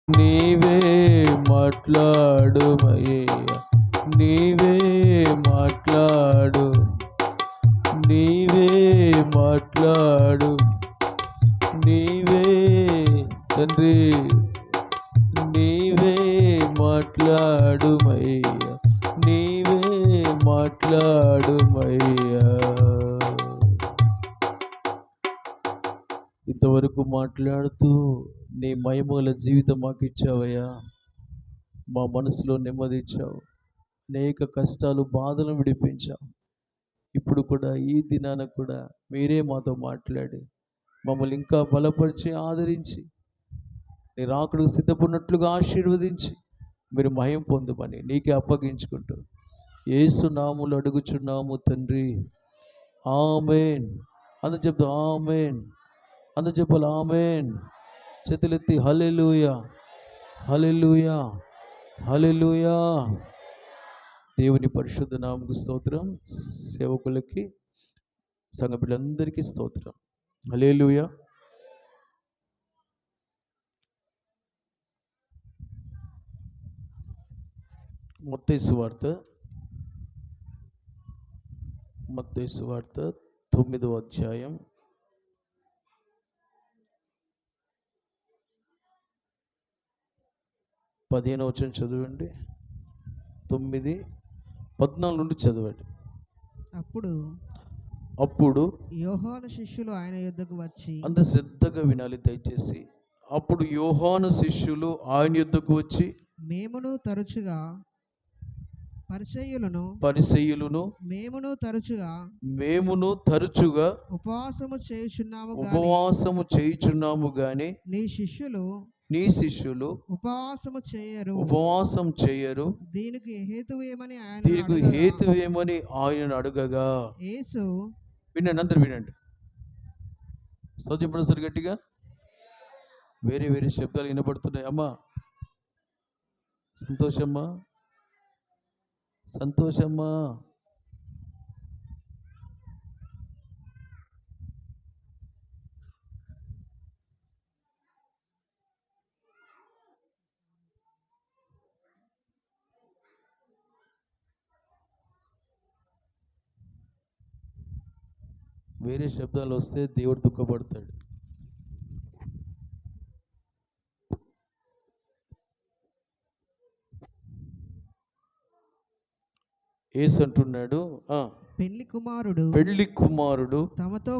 నీవే మాట్లాడుమయ్యా, నీవే మాట్లాడు, నీవే మాట్లాడు, నీవే తండ్రి, నీవే మాట్లాడుమయ్యా, నీవే మాట్లాడుమయ్యా. ఇంతవరకు మాట్లాడుతూ నీ మహిమగల జీవితం మాకు ఇచ్చావయ్యా. మా మనసులో నెమ్మది ఇచ్చావు, అనేక కష్టాలు బాధలను విడిపించావు. ఇప్పుడు కూడా ఈ దినాన కూడా మీరే మాతో మాట్లాడి మమ్మల్ని ఇంకా బలపరిచి ఆదరించి నీ రాకడకు సిద్ధపడినట్లుగా ఆశీర్వదించి మీరు మహిమ పొందమని నీకే అప్పగించుకుంటూ యేసు నామములో అడుగుచున్నాము తండ్రి, ఆమేన్. అందరూ చెప్తాం ఆమేన్, అందరూ చెప్పాలి ఆమేన్. చేతులెత్తి హల్లెలూయా, హల్లెలూయా, హల్లెలూయా. దేవుని పరిశుద్ధ నామముకు స్తోత్రం. సేవకులకి సంఘ బిడ్డలందరికీ స్తోత్రం. హల్లెలూయా. మత్తయి సువార్త 9వ అధ్యాయం 15వ వచనం చదవండి. 9:14 నుండి చదవండి. అప్పుడు యోహాను శిష్యులు ఆయన యొద్దకు వచ్చి, అంత శ్రద్ధగా వినాలి దయచేసి. అప్పుడు యోహాను శిష్యులు ఆయన యొద్దకు వచ్చి, మేమును తరచుగా మేమును తరచుగా ఉపవాసము చేయుచున్నాము గాని నీ శిష్యులు ఉపవాసం చేయరు. దీనికి హేతువేమని ఆయనను అడగగా, యేసు, వినండి అందరు వినండి, సౌజన్యం సార్ గట్టిగా. వేరే వేరే శబ్దాలు వినబడుతున్నాయి. అమ్మా సంతోషమ్మా, సంతోషమ్మా, వేరే శబ్దాలు వస్తే దేవుడు దుఃఖపడతాడు. యేసు అంటున్నాడు, పెళ్లి కుమారుడు తమతో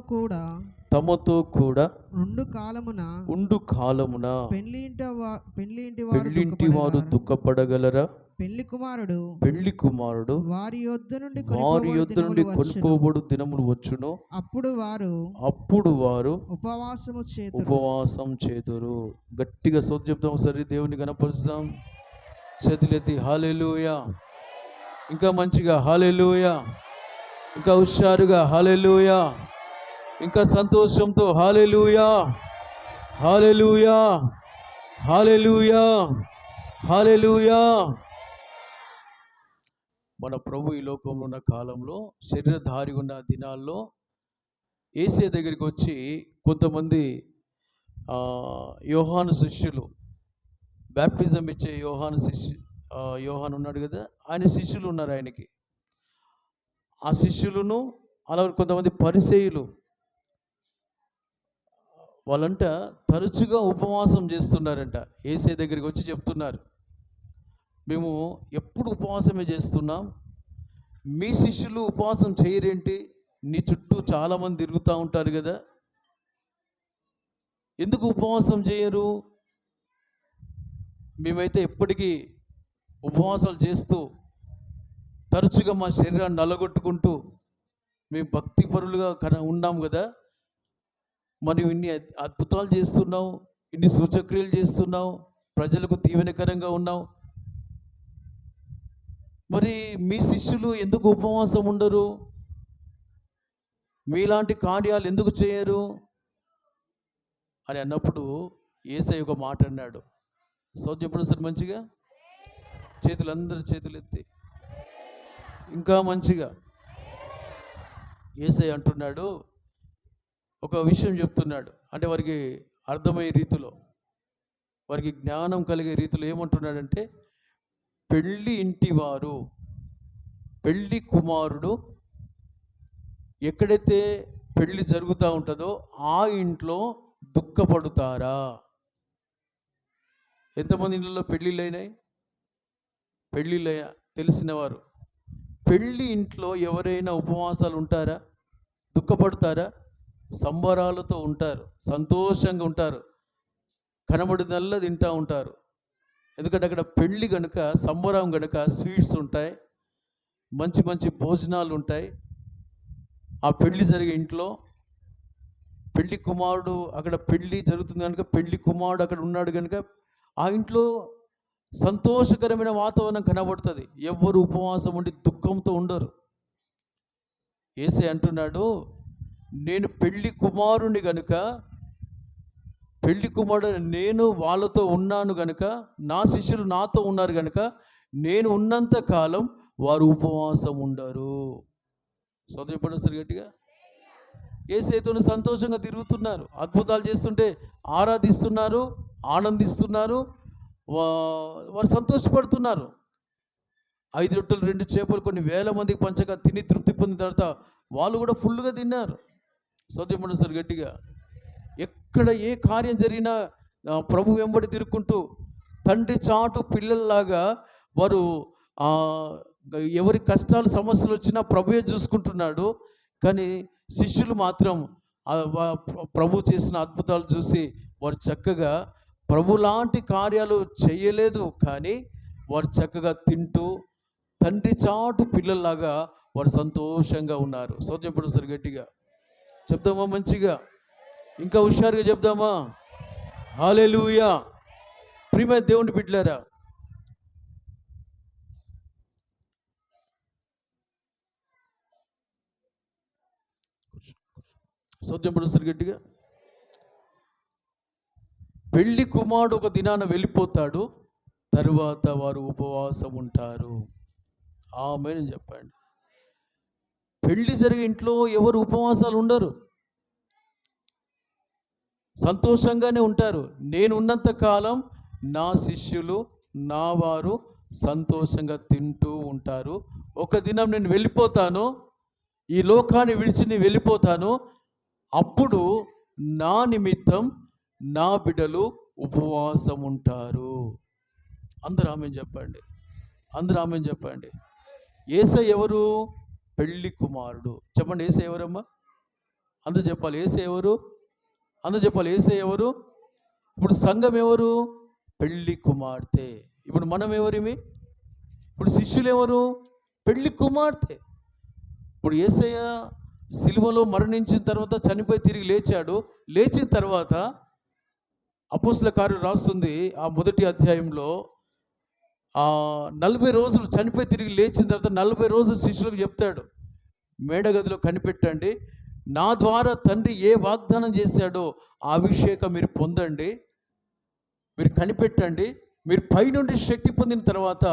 కూడా ఉండు కాలమున పెళ్లింటి వారు దుఃఖపడగలరా? పెళ్లి కుమారుడు వారి యొద్ద నుండి కొనుక్కోబడు దినములు వచ్చును. అప్పుడు వారు ఉపవాసం చేతురు. గట్టిగా స్తోత్రం చెప్తాం. సరే దేవుని కనపరుస్తాం. చేతులెత్తి హల్లెలూయా, ఇంకా మంచిగా హల్లెలూయా, ఇంకా హుషారుగా హల్లెలూయా, ఇంకా సంతోషంతో హల్లెలూయా, హల్లెలూయా, హల్లెలూయా, హల్లెలూయా. మన ప్రభు ఈ లోకంలో ఉన్న కాలంలో, శరీరధారి ఉన్న దినాల్లో యేసయ్య దగ్గరికి వచ్చి కొంతమంది యోహాను శిష్యులు, బ్యాప్టిజం ఇచ్చే యోహాను ఉన్నాడు కదా, ఆయన శిష్యులు ఉన్నారు ఆయనకి. ఆ శిష్యులను అలా కొంతమంది పరిసయ్యులు వాళ్ళంట తరచుగా ఉపవాసం చేస్తున్నారంట. యేసయ్య దగ్గరికి వచ్చి చెప్తున్నారు, మేము ఎప్పుడు ఉపవాసమే చేస్తున్నాం, మీ శిష్యులు ఉపవాసం చేయరేంటి? నీ చుట్టూ చాలామంది తిరుగుతూ ఉంటారు కదా, ఎందుకు ఉపవాసం చేయరు? మేమైతే ఎప్పటికీ ఉపవాసాలు చేస్తూ తరచుగా మా శరీరాన్ని నలగొట్టుకుంటూ మేము భక్తి పరులుగా ఉన్నాం కదా, మరి ఇన్ని అద్భుతాలు చేస్తున్నావు, ఇన్ని సూచక్రియలు చేస్తున్నావు, ప్రజలకు దీవెనకరంగా ఉన్నావు, మరి మీ శిష్యులు ఎందుకు ఉపవాసం ఉండరు? మీలాంటి కార్యాలు ఎందుకు చేయరు అని అన్నప్పుడు యేసయ్య ఒక మాట అన్నాడు. సౌజన్యం సార్ మంచిగా చేతులందరూ చేతులెత్తి ఇంకా మంచిగా. యేసయ్య అంటున్నాడు, ఒక విషయం చెప్తున్నాడు, అంటే వారికి అర్థమయ్యే రీతిలో. వారికి జ్ఞానం కలిగే రీతిలో ఏమంటున్నాడంటే, పెళ్ళి ఇంటివారు, పెళ్ళి కుమారుడు ఎక్కడైతే పెళ్ళి జరుగుతూ ఉంటుందో ఆ ఇంట్లో దుఃఖపడుతారా? ఎంతమంది ఇళ్ళలో పెళ్ళిళ్ళు అయినాయి? పెళ్ళిళ్ళు తెలిసిన వారు, పెళ్ళి ఇంట్లో ఎవరైనా ఉపవాసాలు ఉంటారా? దుఃఖపడతారా? సంబరాలతో ఉంటారు, సంతోషంగా ఉంటారు, కనబడినల్లా తింటూ ఉంటారు. ఎందుకంటే అక్కడ పెళ్ళి కనుక, సంబరం కనుక స్వీట్స్ ఉంటాయి, మంచి మంచి భోజనాలు ఉంటాయి. ఆ పెళ్ళి జరిగే ఇంట్లో పెళ్ళి కుమారుడు, అక్కడ పెళ్ళి జరుగుతుంది కనుక పెళ్ళి కుమారుడు అక్కడ ఉన్నాడు కనుక ఆ ఇంట్లో సంతోషకరమైన వాతావరణం కనబడుతుంది. ఎవ్వరు ఉపవాసం ఉండి దుఃఖంతో ఉండరు. యేసే అంటున్నాడు, నేను పెళ్ళి కుమారుని గనుక, పెళ్ళి కుమారుడు నేను వాళ్ళతో ఉన్నాను గనుక, నా శిష్యులు నాతో ఉన్నారు గనుక నేను ఉన్నంత కాలం వారు ఉపవాసం ఉండరు. చదువుపడేస్తారు గట్టిగా. యేసేతో సంతోషంగా తిరుగుతున్నారు, అద్భుతాలు చేస్తుంటే ఆరాధిస్తున్నారు, ఆనందిస్తున్నారు, వారు సంతోషపడుతున్నారు. 5 రొట్టెలు 2 చేపలు కొన్ని వేల మందికి పంచగా తిని తృప్తి పొందిన తర్వాత వాళ్ళు కూడా ఫుల్గా తిన్నారు. చదువుపడేస్తారు గట్టిగా. ఎక్కడ ఏ కార్యం జరిగినా ప్రభు వెంబడి తిరుక్కుంటూ తండ్రి చాటు పిల్లల్లాగా వారు ఎవరి కష్టాలు సమస్యలు వచ్చినా ప్రభువే చూసుకుంటున్నాడు. కానీ శిష్యులు మాత్రం ప్రభు చేసిన అద్భుతాలు చూసి వారు చక్కగా ప్రభు లాంటి కార్యాలు చేయలేదు, కానీ వారు చక్కగా తింటూ తండ్రి చాటు పిల్లల్లాగా వారు సంతోషంగా ఉన్నారు. సౌజన్యపడు సార్ గట్టిగా చెప్దామా? మంచిగా ఇంకా హుషారుగా చెప్దామా? హల్లెలూయా. ప్రియమైన దేవుని బిడ్డలారా, సౌజన్యపడు సార్ గట్టిగా. పెళ్లి కుమారుడు ఒక దినాన వెళ్ళిపోతాడు, తరువాత వారు ఉపవాసం ఉంటారు. ఆమేన్ చెప్పండి. పెళ్లి జరిగే ఇంట్లో ఎవరు ఉపవాసాలు ఉండరు, సంతోషంగానే ఉంటారు. నేను ఉన్నంత కాలం నా శిష్యులు నా వారు సంతోషంగా తింటూ ఉంటారు. ఒక దినం నేను వెళ్ళిపోతాను, ఈ లోకాన్ని విడిచి నేను వెళ్ళిపోతాను, అప్పుడు నా నిమిత్తం నా బిడ్డలు ఉపవాసం ఉంటారు. అందరూ ఆమేన్ చెప్పండి, అందరూ ఆమేన్ చెప్పండి. యేసయ్య ఎవరు? పెళ్ళి కుమారుడు. చెప్పండి, యేసయ్య ఎవరమ్మా? అందరూ చెప్పాలి, యేసయ్య ఎవరు? అందరూ చెప్పాలి, యేసయ్య ఎవరు? ఇప్పుడు సంఘం ఎవరు? పెళ్ళి కుమార్తె. ఇప్పుడు మనం ఎవరిమి? ఇప్పుడు శిష్యులు ఎవరు? పెళ్ళి కుమార్తె. ఇప్పుడు యేసయ్య సిలువలో మరణించిన తర్వాత చనిపోయి తిరిగి లేచాడు. లేచిన తర్వాత అపోస్తల కార్యం రాస్తుంది ఆ మొదటి అధ్యాయంలో, 40 రోజులు చనిపోయి తిరిగి లేచిన తర్వాత 40 రోజులు శిష్యులకు చెప్తాడు, మేడగదిలో కనిపెట్టండి, నా ద్వారా తండ్రి ఏ వాగ్దానం చేశాడో ఆ అభిషేకం మీరు పొందండి, మీరు కనిపెట్టండి, మీరు పైనుండి శక్తి పొందిన తర్వాత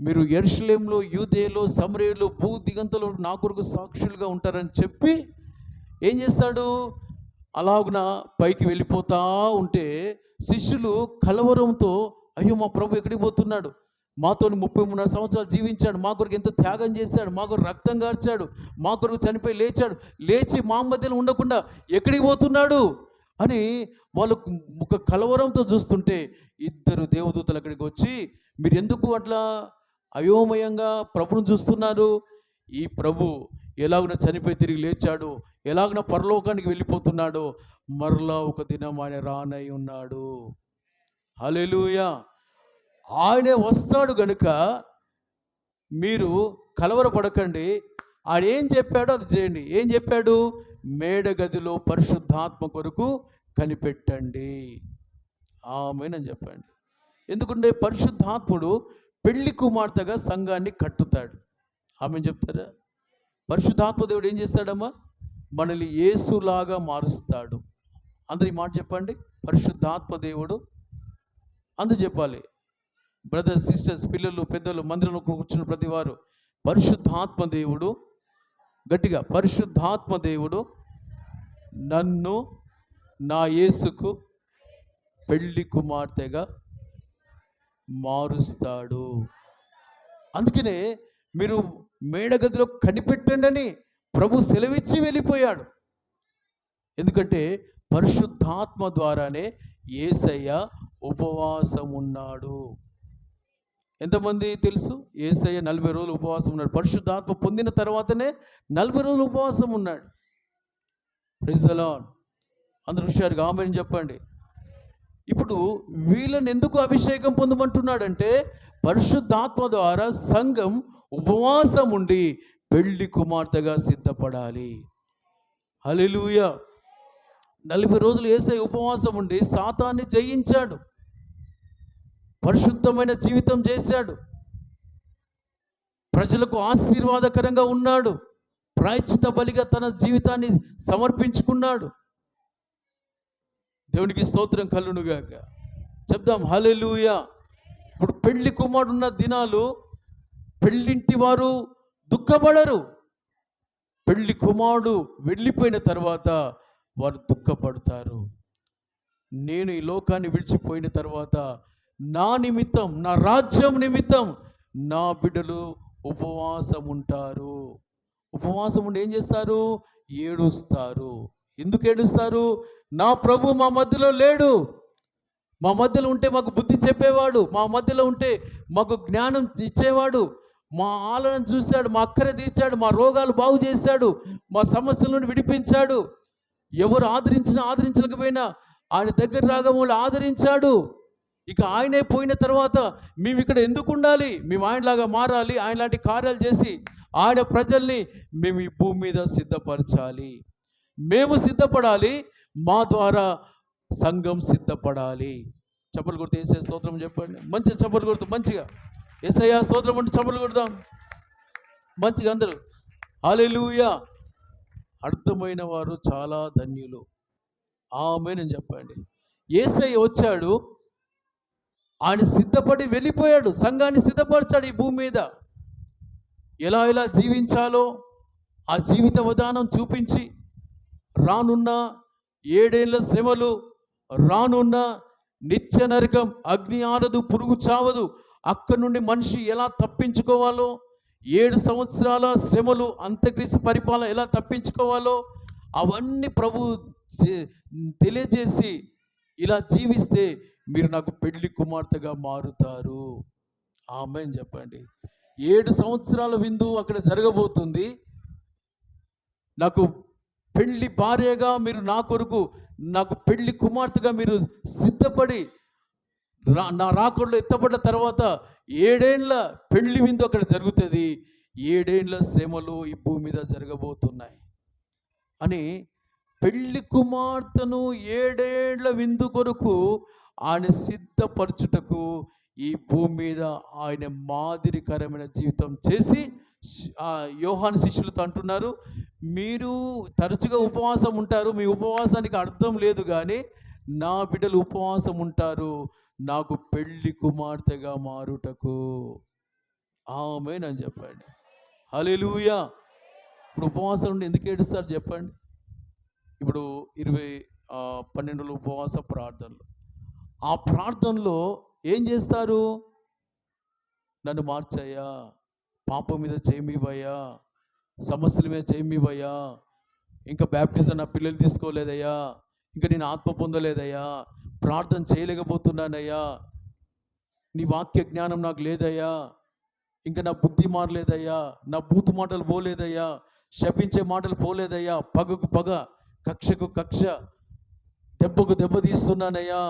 మీరు యెరూషలేములో, యూదేయలో, సమరయలో, భూ దిగంతలో నా కొరకు సాక్షులుగా ఉంటారని చెప్పి ఏం చేస్తాడు? అలాగున పైకి వెళ్ళిపోతా ఉంటే శిష్యులు కలవరంతో, అయ్యో మా ప్రభు ఎక్కడికి పోతున్నాడు, మాతో 33 సంవత్సరాలు జీవించాడు, మా కొరకు ఎంతో త్యాగం చేశాడు, మా కొరకు రక్తం కార్చాడు, మా కొరకు చనిపోయి లేచాడు, లేచి మా మధ్యలో ఉండకుండా ఎక్కడికి పోతున్నాడు అని వాళ్ళు ఒక కలవరంతో చూస్తుంటే 2 దేవదూతలు అక్కడికి వచ్చి, మీరు ఎందుకు అట్లా అయోమయంగా ప్రభును చూస్తున్నారు? ఈ ప్రభు ఎలాగున చనిపోయి తిరిగి లేచాడు, ఎలాగున పరలోకానికి వెళ్ళిపోతున్నాడు, మరలా ఒక దినం ఆయన రానై ఉన్నాడు. హల్లెలూయా. ఆయనే వస్తాడు గనుక మీరు కలవరపడకండి, ఆయన ఏం చెప్పాడో అది చేయండి. ఏం చెప్పాడు? మేడగదిలో పరిశుద్ధాత్మ కొరకు కనిపెట్టండి. ఆమేన్ అని చెప్పండి. ఎందుకంటే పరిశుద్ధాత్ముడు పెళ్లి కుమార్తెగా సంఘాన్ని కట్టుతాడు. ఆమేన్ చెప్తారా? పరిశుద్ధాత్మ దేవుడు ఏం చేస్తాడమ్మా? మనల్ని యేసులాగా మారుస్తాడు. అందరు ఈ మాట చెప్పండి, పరిశుద్ధాత్మ దేవుడు. అందరూ చెప్పాలి, బ్రదర్స్, సిస్టర్స్, పిల్లలు, పెద్దలు, మందిరంలో కూర్చున్న ప్రతి వారు, పరిశుద్ధాత్మ దేవుడు, గట్టిగా, పరిశుద్ధాత్మ దేవుడు నన్ను నా యేసుకు పెళ్లి కుమార్తెగా మారుస్తాడు. అందుకనే మీరు మేడగదిలో కనిపెట్టండి ప్రభు సెలవిచ్చి వెళ్ళిపోయాడు. ఎందుకంటే పరిశుద్ధాత్మ ద్వారానే యేసయ్య ఉపవాసం ఉన్నాడు. ఎంతమంది తెలుసు? యేసయ్య 40 రోజులు ఉపవాసం ఉన్నాడు. పరిశుద్ధాత్మ పొందిన తర్వాతనే 40 రోజులు ఉపవాసం ఉన్నాడు. Praise the Lord. అందరూ హుషారుగా ఆమేన్ చెప్పండి. ఇప్పుడు వీళ్ళని ఎందుకు అభిషేకం పొందమంటున్నాడంటే పరిశుద్ధాత్మ ద్వారా సంఘం ఉపవాసం ఉండి పెళ్లి కుమార్తెగా సిద్ధపడాలి. హల్లెలూయా. 40 రోజులు యేసయ్య ఉపవాసం ఉండి సాతాన్ని జయించాడు. పరిశుద్ధమైన జీవితం చేశాడు. ప్రజలకు ఆశీర్వాదకరంగా ఉన్నాడు. ప్రాయశ్చిత బలిగా తన జీవితాన్ని సమర్పించుకున్నాడు. దేవునికి స్తోత్రం కలుగునుగాక. చెప్దాం హల్లెలూయా. ఇప్పుడు పెళ్లి కుమారుడు ఉన్న దినాలు పెళ్ళింటి వారు దుఃఖపడరు. పెళ్లి కుమారుడు వెళ్ళిపోయిన తర్వాత వారు దుఃఖపడతారు. నేను ఈ లోకాన్ని విడిచిపోయిన తర్వాత నా నిమిత్తం, నా రాజ్యం నిమిత్తం నా బిడ్డలు ఉపవాసం ఉంటారు. ఉపవాసం ఉండి ఏం చేస్తారు? ఏడుస్తారు. ఎందుకు ఏడుస్తారు? నా ప్రభు మా మధ్యలో లేడు. మా మధ్యలో ఉంటే మాకు బుద్ధి చెప్పేవాడు, మా మధ్యలో ఉంటే మాకు జ్ఞానం ఇచ్చేవాడు, మా ఆలన చూశాడు, మా అక్కర తీర్చాడు, మా రోగాలు బాగు చేశాడు, మా సమస్యల నుండి విడిపించాడు. ఎవరు ఆదరించినా ఆదరించలేకపోయినా ఆయన దగ్గర రాగములు ఆదరించాడు. ఇక ఆయనే పోయిన తర్వాత మేము ఇక్కడ ఎందుకు ఉండాలి? మేము ఆయనలాగా మారాలి. ఆయన లాంటి కార్యాలు చేసి ఆయన ప్రజల్ని మేము ఈ భూమి మీద సిద్ధపరచాలి. మేము సిద్ధపడాలి, మా ద్వారా సంఘం సిద్ధపడాలి. చప్పలు కొడుతూ యేసయ్య స్తోత్రం చెప్పండి. మంచిగా చప్పలు కొడుతూ మంచిగా యేసయ్య స్తోత్రం అంటూ చప్పలు కొడదాం మంచిగా అందరూ. హల్లెలూయా. అర్థమైన వారు చాలా ధన్యులు. ఆమేన్ అని చెప్పండి. యేసయ్య వచ్చాడు, ఆయన సిద్ధపడి వెళ్ళిపోయాడు, సంఘాన్ని సిద్ధపరిచాడు. ఈ భూమి మీద ఎలా ఎలా జీవించాలో ఆ జీవిత విధానం చూపించి రానున్న 7 ఏళ్ల శ్రమలు, రానున్న నిత్య నరకం, అగ్ని ఆరదు, పురుగు చావదు, అక్కడి నుండి మనిషి ఎలా తప్పించుకోవాలో, 7 సంవత్సరాల శ్రమలు, అంత్యక్రీస్తు పరిపాలన ఎలా తప్పించుకోవాలో అవన్నీ ప్రభు తెలియజేసి ఇలా జీవిస్తే మీరు నాకు పెళ్లి కుమార్తెగా మారుతారు. ఆమేన్ చెప్పండి. 7 సంవత్సరాల విందు అక్కడ జరగబోతుంది. నాకు పెళ్లి భార్యగా మీరు నా కొరకు, నాకు పెళ్లి కుమార్తెగా మీరు సిద్ధపడి నా రాకడలో ఎత్తబడ్డ తర్వాత 7 ఏళ్ల పెళ్లి విందు అక్కడ జరుగుతుంది. 7 ఏళ్ల శ్రమలు ఈ భూమి మీద జరగబోతున్నాయి అని పెళ్లి కుమార్తెను 7 ఏళ్ల విందు కొరకు ఆయన సిద్ధపరచుటకు ఈ భూమి మీద ఆయన మాదిరికరమైన జీవితం చేసి యోహాను శిష్యులతో అంటున్నారు, మీరు తరచుగా ఉపవాసం ఉంటారు, మీ ఉపవాసానికి అర్థం లేదు, కానీ నా బిడ్డలు ఉపవాసం ఉంటారు నాకు పెళ్లి కుమార్తెగా మారుటకు. ఆమేన్ అని చెప్పండి. హల్లెలూయా. ఇప్పుడు ఉపవాసం ఉండి ఎందుకు ఏడుస్తారు చెప్పండి? ఇప్పుడు 12 రోజులు ఉపవాస ప్రార్థనలు, ఆ ప్రార్థనలో ఏం చేస్తారు? నన్ను మార్చయ్యా, పాపం మీద చేయమివయ్యా, సమస్యల మీద చేయమివయ్యా, ఇంకా బ్యాప్టిజం నా పిల్లలు తీసుకోలేదయ్యా, ఇంకా నేను ఆత్మ పొందలేదయ్యా, ప్రార్థన చేయలేకపోతున్నానయ్యా, నీ వాక్య జ్ఞానం నాకు లేదయ్యా, ఇంకా నా బుద్ధి మారలేదయ్యా, నా బూతు మాటలు పోలేదయ్యా, శపించే మాటలు పోలేదయ్యా, పగకు పగ, కక్షకు కక్ష, దెబ్బకు దెబ్బ తీస్తున్నానయ్యా,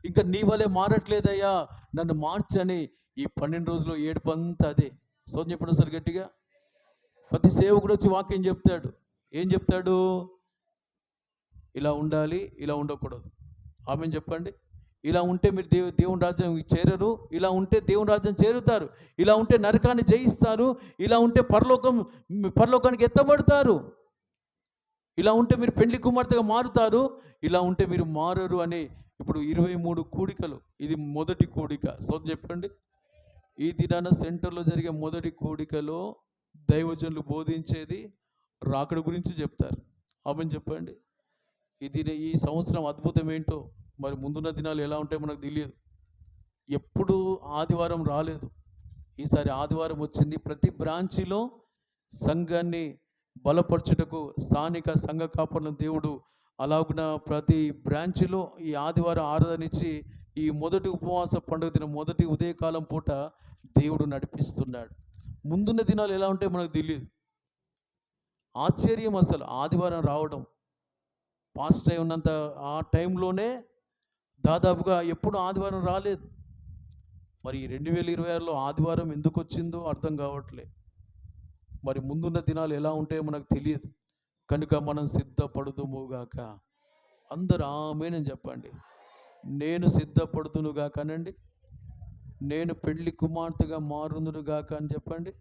ఇంకా నీ వలే మారట్లేదయ్యా, నన్ను మార్చని ఈ 12 రోజులు ఏడుపంతా అదే. సోదం చెప్పండి సార్ గట్టిగా. ప్రతి సేవకుడు వచ్చి వాక్యం చెప్తాడు. ఏం చెప్తాడు? ఇలా ఉండాలి, ఇలా ఉండకూడదు. ఆమెను చెప్పండి. ఇలా ఉంటే మీరు దేవుని రాజ్యం చేరరు, ఇలా ఉంటే దేవుని రాజ్యం చేరుతారు, ఇలా ఉంటే నరకాన్ని జయిస్తారు, ఇలా ఉంటే పరలోకానికి ఎత్తబడతారు, ఇలా ఉంటే మీరు పెళ్లి కుమార్తెగా మారుతారు, ఇలా ఉంటే మీరు మారరు అని. ఇప్పుడు 23 కూడికలు, ఇది మొదటి కూడిక. సోదం చెప్పండి. ఈ దినాన సెంటర్లో జరిగే మొదటి కూడికలో దైవజనులు బోధించేది రాకడ గురించి చెప్తారు. ఆమెను చెప్పండి. ఈ సంవత్సరం అద్భుతం ఏంటో మరి ముందున్న దినాలు ఎలా ఉంటాయో మనకు తెలియదు. ఎప్పుడు ఆదివారం రాలేదు, ఈసారి ఆదివారం వచ్చింది. ప్రతి బ్రాంచీలో సంఘాన్ని బలపరచుటకు స్థానిక సంఘ కాపరులను దేవుడు అలాగున ప్రతి బ్రాంచ్లో ఈ ఆదివారం ఆరాధన ఇచ్చి ఈ మొదటి ఉపవాస పండుగ దినం మొదటి ఉదయకాలం పూట దేవుడు నడిపిస్తున్నాడు. ముందున్న దినాలు ఎలా ఉంటాయో మనకు తెలియదు. ఆశ్చర్యం అసలు ఆదివారం రావడం. పాస్ట్ అయి ఉన్నంత ఆ టైంలోనే దాదాపుగా ఎప్పుడు ఆదివారం రాలేదు. మరి 2026లో ఆదివారం ఎందుకు వచ్చిందో అర్థం కావట్లే. మరి ముందున్న దినాలు ఎలా ఉంటాయో మనకు తెలియదు. కనుక మనం సిద్ధపడుదుముగాక. అందరూ ఆమేన్ చెప్పండి. నేను సిద్ధపడుతునుగాక అనండి. నేను పెళ్లి కుమార్తెగా మారుదునుగాక అని చెప్పండి.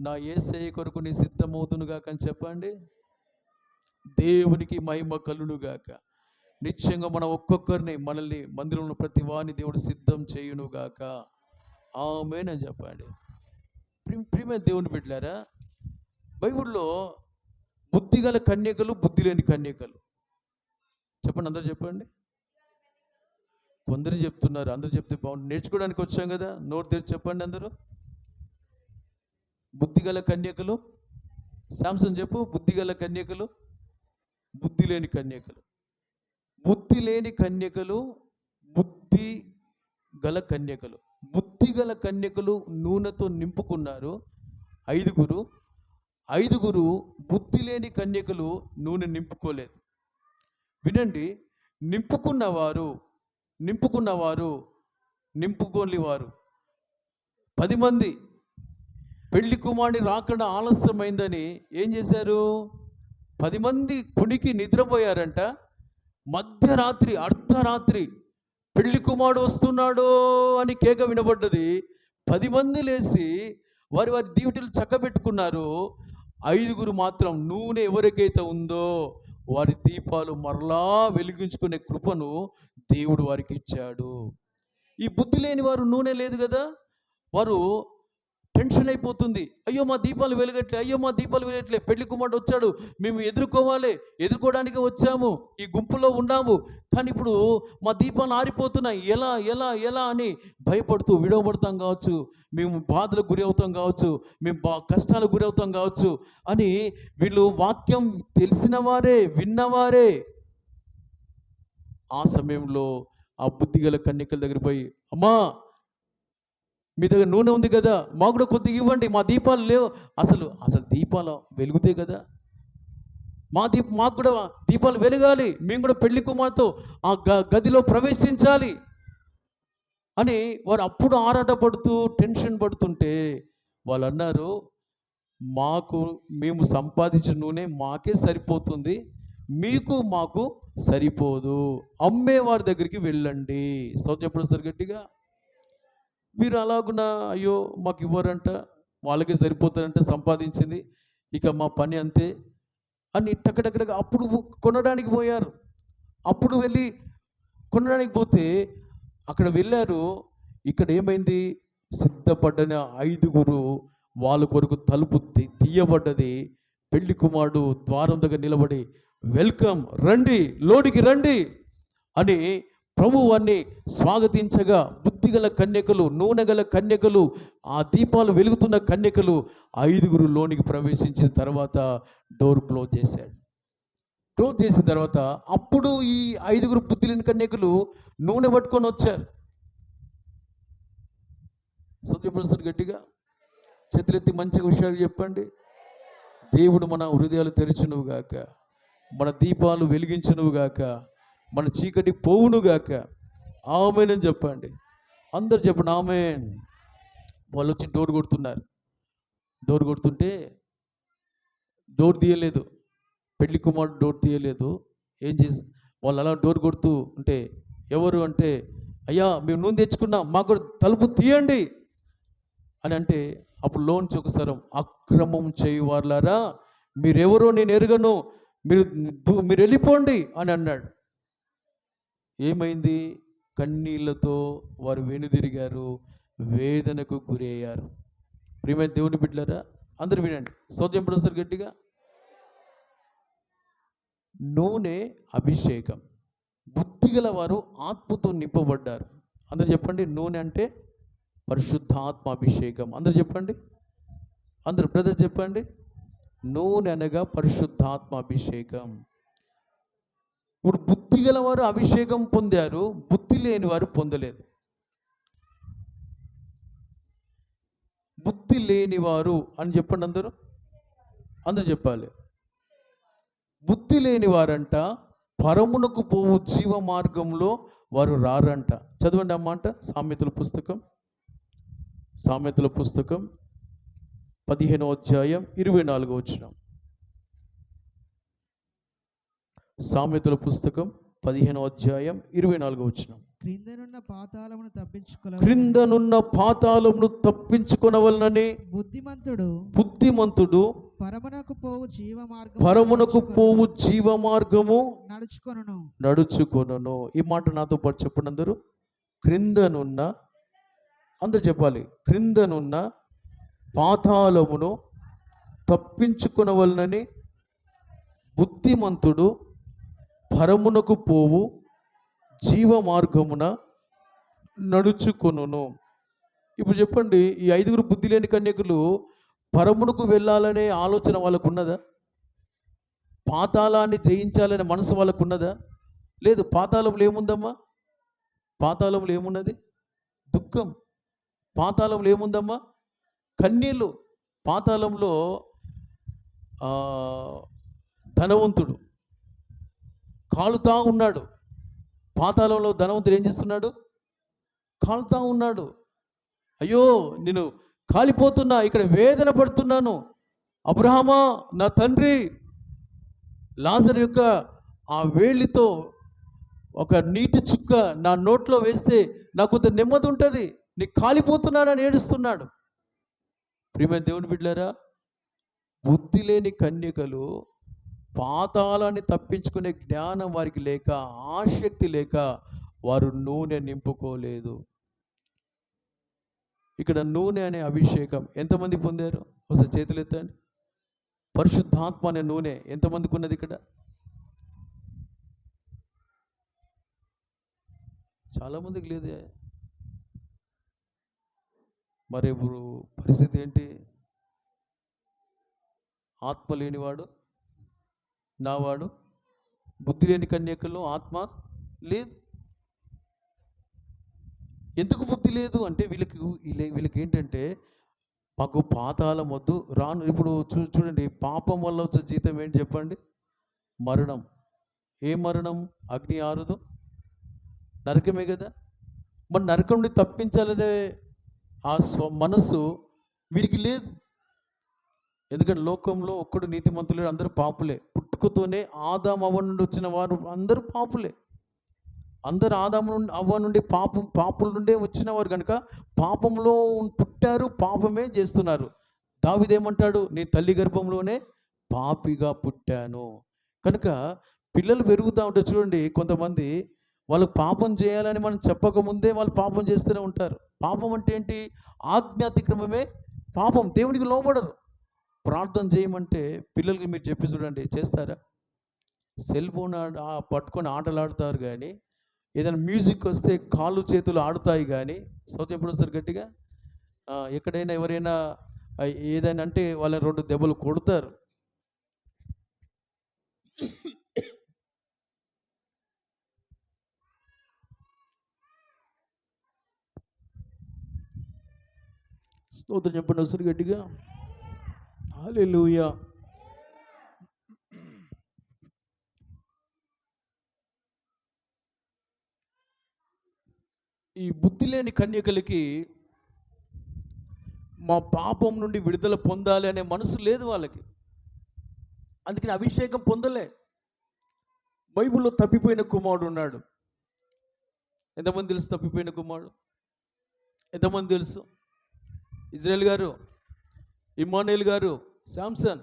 నా యేసయ్య కొరకు నీ సిద్ధమవుతునుగాక అని చెప్పండి. దేవునికి మహిమ కలుగునుగాక. నిశ్చయంగా మనం ఒక్కొక్కరిని మనల్ని మందిరంలో ప్రతి వారిని దేవుడు సిద్ధం చేయునుగాక. ఆమేన్ అని చెప్పండి. ప్రియమైన దేవుని బిడ్డలారా, బైబిల్లో బుద్ధిగల కన్యకలు, బుద్ధి లేని కన్యకలు. చెప్పండి, అందరూ చెప్పండి. కొందరు చెప్తున్నారు, అందరూ చెప్తే బాగుంది. నేర్చుకోవడానికి వచ్చాం కదా, నోరు తెరిచి చెప్పండి అందరూ. బుద్ధిగల కన్యకలు, శాంసన్ చెప్పు. బుద్ధిగల కన్యకలు, బుద్ధి లేని కన్యకలు. బుద్ధి లేని కన్యకలు, బుద్ధి గల కన్యకలు. బుద్ధి గల కన్యకలు నూనెతో నింపుకున్నారు ఐదుగురు. ఐదుగురు బుద్ధి లేని కన్యకలు నూనె నింపుకోలేదు. వినండి, నింపుకున్నవారు నింపుకోని వారు 10 మంది. పెళ్లి కుమారుడి రాకడ ఆలస్యమైందని ఏం చేశారు? 10 మంది కునికి నిద్రపోయారంట. మధ్యరాత్రి, అర్ధరాత్రి పెళ్లి కుమారుడు వస్తున్నాడు అని కేక వినబడ్డది. 10 మంది లేచి వారి దీవెనలు చక్కబెట్టుకున్నారు. 5గురు మాత్రం నూనె ఎవరికైతే ఉందో వారి దీపాలు మరలా వెలిగించుకునే కృపను దేవుడు వారికి ఇచ్చాడు. ఈ బుద్ధి లేని వారు నూనె లేదు కదా, వారు టెన్షన్ అయిపోతుంది. అయ్యో మా దీపాలు వెలగట్లే, అయ్యో మా దీపాలు వెలగట్లే, పెళ్లి కుమారుడు వచ్చాడు, మేము ఎదుర్కోవడానికి వచ్చాము, ఈ గుంపులో ఉన్నాము, కానీ ఇప్పుడు మా దీపాలు ఆరిపోతున్నాయి, ఎలా ఎలా ఎలా అని భయపడుతూ విడవబడతాం కావచ్చు, మేము బాధలకు గురి అవుతాం కావచ్చు, మేము కష్టాలకు గురి అవుతాం కావచ్చు అని వీళ్ళు వాక్యం తెలిసిన వారే, విన్నవారే. ఆ సమయంలో ఆ బుద్ధిగల కన్యకల దగ్గర పోయి, అమ్మా మీ దగ్గర నూనె ఉంది కదా, మాకు కూడా కొద్దిగా ఇవ్వండి, మా దీపాలు లేవు. అసలు దీపాలు వెలుగుతాయి కదా, మాకు కూడా దీపాలు వెలగాలి, మేము కూడా పెళ్లి కుమార్తెతో ఆ గదిలో ప్రవేశించాలి అని వారు అప్పుడు ఆరాటపడుతూ టెన్షన్ పడుతుంటే వాళ్ళు అన్నారు, మేము సంపాదించిన నూనె మాకే సరిపోతుంది, మీకు మాకు సరిపోదు, అమ్మే వారి దగ్గరికి వెళ్ళండి. చెప్పండి సార్ గట్టిగా. మీరు అలాగున్నా అయ్యో మాకు ఇవ్వరంట, వాళ్ళకే సరిపోతారంట సంపాదించింది, ఇక మా పని అంతే అని టక్కడక్కడగా అప్పుడు కొనడానికి పోయారు. అప్పుడు వెళ్ళి కొనడానికి పోతే అక్కడ వెళ్ళారు. ఇక్కడ ఏమైంది? సిద్ధపడ్డ 5గురు వాళ్ళ కొరకు తలుపు తీయబడ్డది. పెళ్లి కుమారుడు ద్వారం దగ్గర నిలబడి, వెల్కమ్, రండి, లోనికి రండి అని ప్రభువాన్ని స్వాగతించగా, బుద్ధిగల కన్యకలు, నూనె గల కన్యకలు, ఆ దీపాలు వెలుగుతున్న కన్యకలు 5గురు లోనికి ప్రవేశించిన తర్వాత డోర్ క్లోజ్ చేశాడు. క్లోజ్ చేసిన తర్వాత అప్పుడు ఈ 5గురు బుద్ధి లేని కన్యకలు నూనె పట్టుకొని వచ్చారు. చెప్పండి గట్టిగా, చేతులెత్తి మంచిగా విషయాలు చెప్పండి. దేవుడు మన హృదయాలు తెరిచినవుగాక, మన దీపాలు వెలిగించినవుగాక, మన చీకటి పోవునుగాక. ఆమేన్ అని చెప్పండి. అందరు చెప్పండి ఆమేన్. వాళ్ళు వచ్చి డోర్ కొడుతున్నారు. డోర్ కొడుతుంటే డోర్ తీయలేదు, పెళ్లి కుమారుడు డోర్ తీయలేదు. ఏం చేసి వాళ్ళు అలా డోర్ కొడుతూ ఉంటే, ఎవరు అంటే, అయ్యా మేము నూనె తెచ్చుకున్నాం, మాకు తలుపు తీయండి అని అంటే, అప్పుడు లోంచి ఒకసారి, అక్రమం చేయువారులారా మీరెవరో నేను ఎరుగను, మీరు వెళ్ళిపోండి అని అన్నాడు. ఏమైంది? కన్నీళ్లతో వారు వెనుదిరిగారు, వేదనకు గురి అయ్యారు. ప్రియమైన దేవుని బిడ్డలారా, అందరూ వినండి. చెప్పండి గట్టిగా. నూనె అభిషేకం, బుద్ధి గల వారు ఆత్మతో నింపబడ్డారు. అందరు చెప్పండి, నూనె అంటే పరిశుద్ధాత్మ అభిషేకం. అందరు చెప్పండి, అందరు బ్రదర్ చెప్పండి, నూనె అనగా పరిశుద్ధాత్మ అభిషేకం. ఇప్పుడు బుద్ధి గల వారు అభిషేకం పొందారు, బుద్ధి లేని వారు పొందలేదు. బుద్ధి లేనివారు అని చెప్పండి, అందరూ అందరూ చెప్పాలి. బుద్ధి లేని వారంట పరమునకు పోవు జీవ మార్గంలో వారు రారంట. చదవండి అమ్మాట, సామెతల పుస్తకం 15వ అధ్యాయం 24వ వచనం. సామెతల పుస్తకం 15వ అధ్యాయం 24వ వచనం. క్రిందనున్న పాతాళమును తప్పించుకొనవలనని బుద్ధిమంతుడు పరమునకు పోవు జీవ మార్గము నడుచుకొనును. ఈ మాట నాతో పాటు చెప్పండి అందరూ. క్రిందనున్న, అందరూ చెప్పాలి, క్రిందనున్న పాతాళమును తప్పించుకొనవలనని బుద్ధిమంతుడు పరమునకు పోవు జీవ మార్గమున నడుచుకొనును. ఇప్పుడు చెప్పండి, ఈ 5 బుద్ధి లేని కన్యకులు పరమునకు వెళ్ళాలనే ఆలోచన వాళ్ళకు ఉన్నదా? పాతాళాన్ని జయించాలనే మనసు వాళ్ళకు ఉన్నదా? లేదు. పాతాళంలో ఏముందమ్మా? పాతాళంలో ఏమున్నది? దుఃఖం. పాతాళంలో ఏముందమ్మా? కన్నీళ్ళు. పాతాళంలో ధనవంతుడు కాలుతా ఉన్నాడు. పాతాళంలో ధనవంతుడు ఏం చేస్తున్నాడు? కాలుతా ఉన్నాడు. అయ్యో, నేను కాలిపోతున్నా, ఇక్కడ వేదన పడుతున్నాను. అబ్రహామా, నా తండ్రి, లాజరు యొక్క ఆ వేలితో ఒక నీటి చుక్క నా నోట్లో వేస్తే నాకు కొంత నెమ్మది ఉంటుంది, నీకు కాలిపోతున్నానని ఏడుస్తున్నాడు. ప్రియమైన దేవుని బిడ్డలారా, బుద్ధి లేని కన్యకలు పాతాళాన్ని తప్పించుకునే జ్ఞానం వారికి లేక, ఆసక్తి లేక వారు నూనె నింపుకోలేదు. ఇక్కడ నూనె అనే అభిషేకం ఎంతమంది పొందారు? ఒకసారి చేతులు ఎత్తండి. పరిశుద్ధాత్మ అనే నూనె ఎంతమందికి ఉన్నది ఇక్కడ? చాలామందికి లేదే. మరి ఇప్పుడు పరిస్థితి ఏంటి? ఆత్మ లేనివాడు నావాడు. బుద్ధి లేని కన్యకల్లో ఆత్మ లేదు. ఎందుకు బుద్ధి లేదు అంటే వీళ్ళకి ఏంటంటే, మాకు పాతాళం వద్దు, రాను. ఇప్పుడు చూడండి, పాపం వల్ల వచ్చే జీతం ఏంటి చెప్పండి? మరణం. ఏ మరణం? అగ్ని ఆరుదు, నరకమే కదా. మరి నరకం నుండి తప్పించాలనే ఆ మనసు వీరికి లేదు. ఎందుకంటే లోకంలో ఒక్కడు నీతిమంతులు, అందరూ పాపులే. పుట్టుకతోనే ఆదాము అవ్వ నుండి వచ్చిన వారు అందరూ పాపులే. అందరు ఆదాము నుండి అవ్వ నుండి పాపుల నుండే వచ్చిన వారు కనుక పాపంలో పుట్టారు, పాపమే చేస్తున్నారు. దావీదేమంటాడు? నీ తల్లి గర్భంలోనే పాపిగా పుట్టాను. కనుక పిల్లలు పెరుగుతూ ఉంటే చూడండి, కొంతమంది వాళ్ళకు పాపం చేయాలని మనం చెప్పకముందే వాళ్ళు పాపం చేస్తూనే ఉంటారు. పాపం అంటే ఏంటి? ఆజ్ఞాతిక్రమమే పాపం. దేవునికి లోబడరు. ప్రార్థన చేయమంటే పిల్లలకి మీరు చెప్పి చూడండి, చేస్తారా? సెల్ ఫోన్ పట్టుకొని ఆటలాడుతారు, కానీ ఏదైనా మ్యూజిక్ వస్తే కాళ్ళు చేతులు ఆడుతాయి. కానీ సౌత్ ఎప్పుడు వస్తారు గట్టిగా? ఎక్కడైనా ఎవరైనా ఏదైనా అంటే వాళ్ళని 2 దెబ్బలు కొడతారు. స్తోత్రం చెప్పండి వస్తారు గట్టిగా. హల్లెలూయా. ఈ బుద్ధి లేని కన్యకలకి మా పాపం నుండి విడుదల పొందాలి అనే మనసు లేదు వాళ్ళకి. అందుకని అభిషేకం పొందలే. బైబిల్లో తప్పిపోయిన కుమారుడు ఉన్నాడు. ఎంతమంది తెలుసు తప్పిపోయిన కుమారుడు? ఎంతమంది తెలుసు? ఇజ్రాయెల్ గారు, ఇమ్మానుయేల్ గారు, శాంసన్.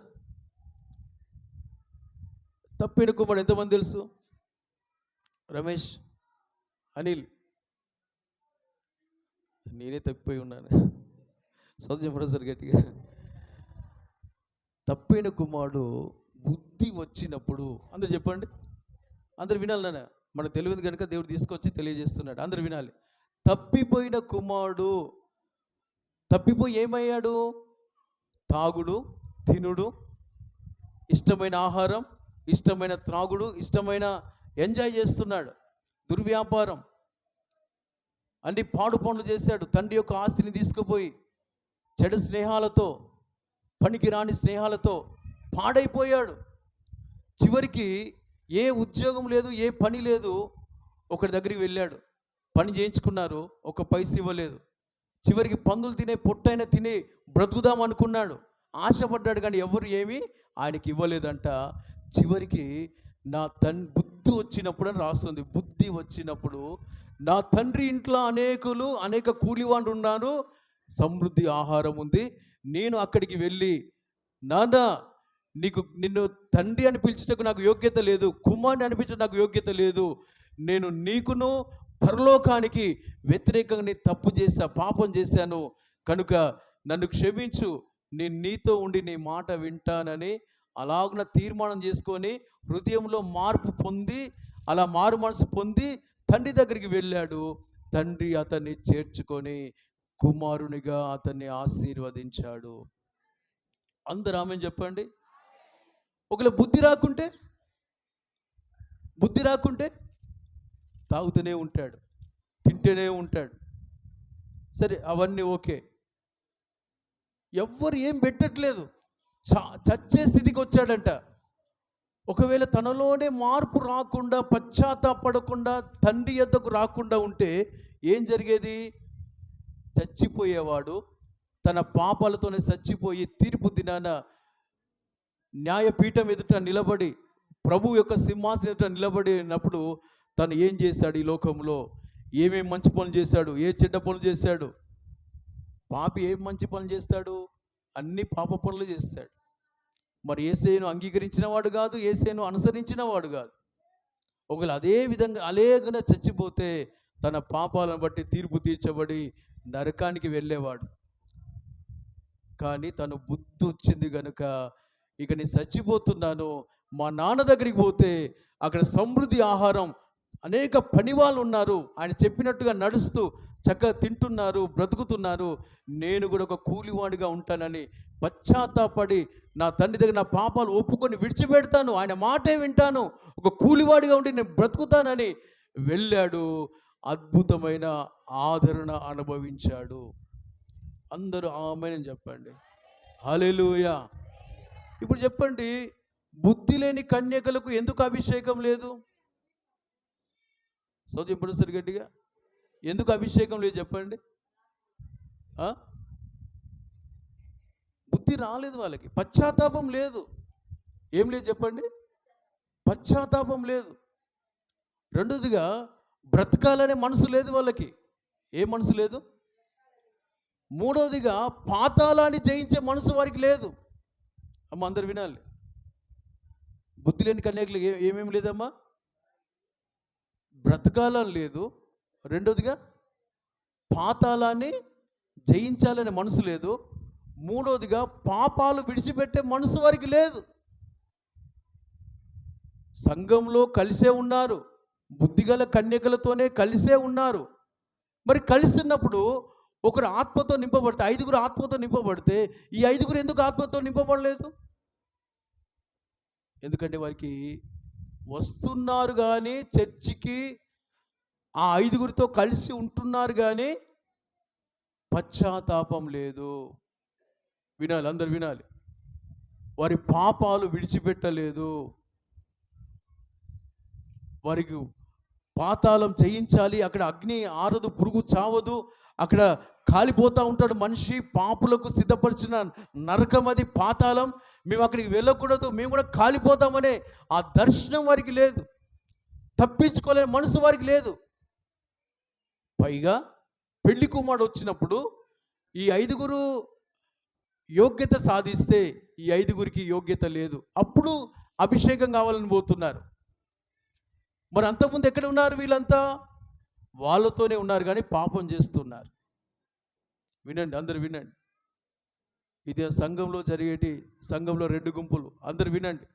తప్పిపోయిన కుమారుడు ఎంతమంది తెలుసు? రమేష్, అనిల్. నేనే తప్పిపోయి ఉన్నాను. చదువు చెప్పడం సార్ గట్టిగా. తప్పిన కుమారుడు బుద్ధి వచ్చినప్పుడు, అందరు చెప్పండి, అందరు వినాలి నాన్న. మనకు తెలియదు కనుక దేవుడు తీసుకొచ్చి తెలియజేస్తున్నాడు. అందరూ వినాలి. తప్పిపోయిన కుమారుడు తప్పిపోయి ఏమయ్యాడు? తాగుడు, తినుడు, ఇష్టమైన ఆహారం, ఇష్టమైన త్రాగుడు, ఇష్టమైన ఎంజాయ్ చేస్తున్నాడు. దుర్వ్యాపారం అన్ని పాడు పనులు చేశాడు. తండ్రి యొక్క ఆస్తిని తీసుకుపోయి చెడు స్నేహాలతో, పనికిరాని స్నేహాలతో పాడైపోయాడు. చివరికి ఏ ఉద్యోగం లేదు, ఏ పని లేదు. ఒకరి దగ్గరికి వెళ్ళాడు, పని చేయించుకున్నారు, ఒక పైస ఇవ్వలేదు. చివరికి పందులు తినే పొట్టైనా తిని బ్రతుకుదాం అనుకున్నాడు, ఆశపడ్డాడు, కానీ ఎవరు ఏమీ ఆయనకి ఇవ్వలేదంట. చివరికి నా బుద్ధి వచ్చినప్పుడు అని రాస్తుంది. బుద్ధి వచ్చినప్పుడు నా తండ్రి ఇంట్లో అనేక కూలివాళ్ళు ఉన్నారు, సమృద్ధి ఆహారం ఉంది. నేను అక్కడికి వెళ్ళి, నాన్న నిన్ను తండ్రి అని పిలిచేటకు నాకు యోగ్యత లేదు, కుమారుని అనిపించడం నాకు యోగ్యత లేదు. నేను నీకును పరలోకానికి వ్యతిరేకంగా నేను తప్పు చేశా, పాపం చేశాను, కనుక నన్ను క్షమించు, నేను నీతో ఉండి నీ మాట వింటానని అలాగున తీర్మానం చేసుకొని హృదయంలో మార్పు పొంది, అలా మారు మనసు పొంది తండ్రి దగ్గరికి వెళ్ళాడు. తండ్రి అతన్ని చేర్చుకొని కుమారునిగా అతన్ని ఆశీర్వదించాడు. అందరూ ఆమేన్ చెప్పండి. ఒకవేళ బుద్ధి రాకుంటే తాగుతూనే ఉంటాడు, తింటూనే ఉంటాడు. సరే, అవన్నీ ఓకే. ఎవ్వరు ఏం పెట్టట్లేదు, చచ్చే స్థితికి వచ్చాడంట. ఒకవేళ తనలోనే మార్పు రాకుండా, పశ్చాత్తాపడకుండా, తండ్రి యొద్దకు రాకుండా ఉంటే ఏం జరిగేది? చచ్చిపోయేవాడు. తన పాపాలతోనే చచ్చిపోయి తీర్పు దినాన న్యాయపీఠం ఎదుట నిలబడి, ప్రభు యొక్క సింహాసనం ఎదుట నిలబడినప్పుడు తను ఏం చేశాడు? ఈ లోకంలో ఏమేం మంచి పనులు చేశాడు, ఏ చెడ్డ పనులు చేశాడు? పాపి ఏం మంచి పనులు చేస్తాడు? అన్ని పాప పనులు చేస్తాడు. మరి యేసయ్యను అంగీకరించిన వాడు కాదు, యేసయ్యను అనుసరించిన వాడు కాదు. ఒకవేళ అదే విధంగా అలేగున చచ్చిపోతే తన పాపాలను బట్టి తీర్పు తీర్చబడి నరకానికి వెళ్ళేవాడు. కానీ తను బుద్ధి వచ్చింది కనుక, ఇక నేను చచ్చిపోతున్నాను, మా నాన్న దగ్గరికి పోతే అక్కడ సమృద్ధి ఆహారం, అనేక పనివాళ్ళు ఉన్నారు, ఆయన చెప్పినట్టుగా నడుస్తూ చక్కగా తింటున్నారు, బ్రతుకుతున్నారు, నేను కూడా ఒక కూలివాడిగా ఉంటానని పశ్చాత్తాపడి నా తండ్రి దగ్గర నా పాపాలు ఒప్పుకొని విడిచిపెడతాను, ఆయన మాటే వింటాను, ఒక కూలివాడిగా ఉండి నేను బ్రతుకుతానని వెళ్ళాడు. అద్భుతమైన ఆదరణ అనుభవించాడు. అందరూ ఆమేన్ చెప్పండి. హల్లెలూయా. ఇప్పుడు చెప్పండి, బుద్ధి లేని కన్యకలకు ఎందుకు అభిషేకం లేదు? చెప్పండి సార్ గట్టిగా, ఎందుకు అభిషేకం లేదు చెప్పండి? బుద్ధి రాలేదు వాళ్ళకి, పశ్చాత్తాపం లేదు. ఏం లేదు చెప్పండి? పశ్చాత్తాపం లేదు. రెండోదిగా, బ్రతకాలనే మనసు లేదు వాళ్ళకి. ఏ మనసు లేదు? మూడోదిగా, పాతాళాన్ని జయించే మనసు వారికి లేదు. అమ్మ అందరు వినాలి. బుద్ధి లేని కన్యకలు ఏమేమి లేదమ్మా? బ్రతకాలని లేదు. రెండోదిగా, పాతాళాన్ని జయించాలనే మనసు లేదు. మూడోదిగా, పాపాలు విడిచిపెట్టే మనసు వారికి లేదు. సంఘంలో కలిసే ఉన్నారు, బుద్ధిగల కన్యకలతోనే కలిసే ఉన్నారు. మరి కలిసి ఉన్నప్పుడు ఒకరు ఆత్మతో నింపబడితే, ఐదుగురు ఆత్మతో నింపబడితే ఈ ఐదుగురు ఎందుకు ఆత్మతో నింపబడలేదు? ఎందుకంటే వారికి వస్తున్నారు కానీ, చర్చికి ఆ ఐదుగురితో కలిసి ఉంటున్నారు కానీ పశ్చాత్తాపం లేదు. వినాలి, అందరు వినాలి. వారి పాపాలు విడిచిపెట్టలేదు. వారికి పాతాళం జయించాలి, అక్కడ అగ్ని ఆరదు, పురుగు చావదు, అక్కడ కాలిపోతూ ఉంటాడు మనిషి, పాపులకు సిద్ధపరిచిన నరకం అది పాతాళం, మేము అక్కడికి వెళ్ళకూడదు, మేము కూడా కాలిపోతామనే ఆ దర్శనం వారికి లేదు, తప్పించుకోలేని మనసు వారికి లేదు. పైగా పెళ్లి కుమారుడు వచ్చినప్పుడు ఈ ఐదుగురు యోగ్యత సాధిస్తే ఈ ఐదుగురికి యోగ్యత లేదు, అప్పుడు అభిషేకం కావాలని పోతున్నారు. మరి అంతకుముందు ఎక్కడ ఉన్నారు వీళ్ళంతా? వాళ్ళతోనే ఉన్నారు కానీ పాపం చేస్తున్నారు. వినండి, అందరు వినండి. ఇది సంఘంలో జరిగేటి, సంఘంలో రెండు గుంపులు, అందరు వినండి.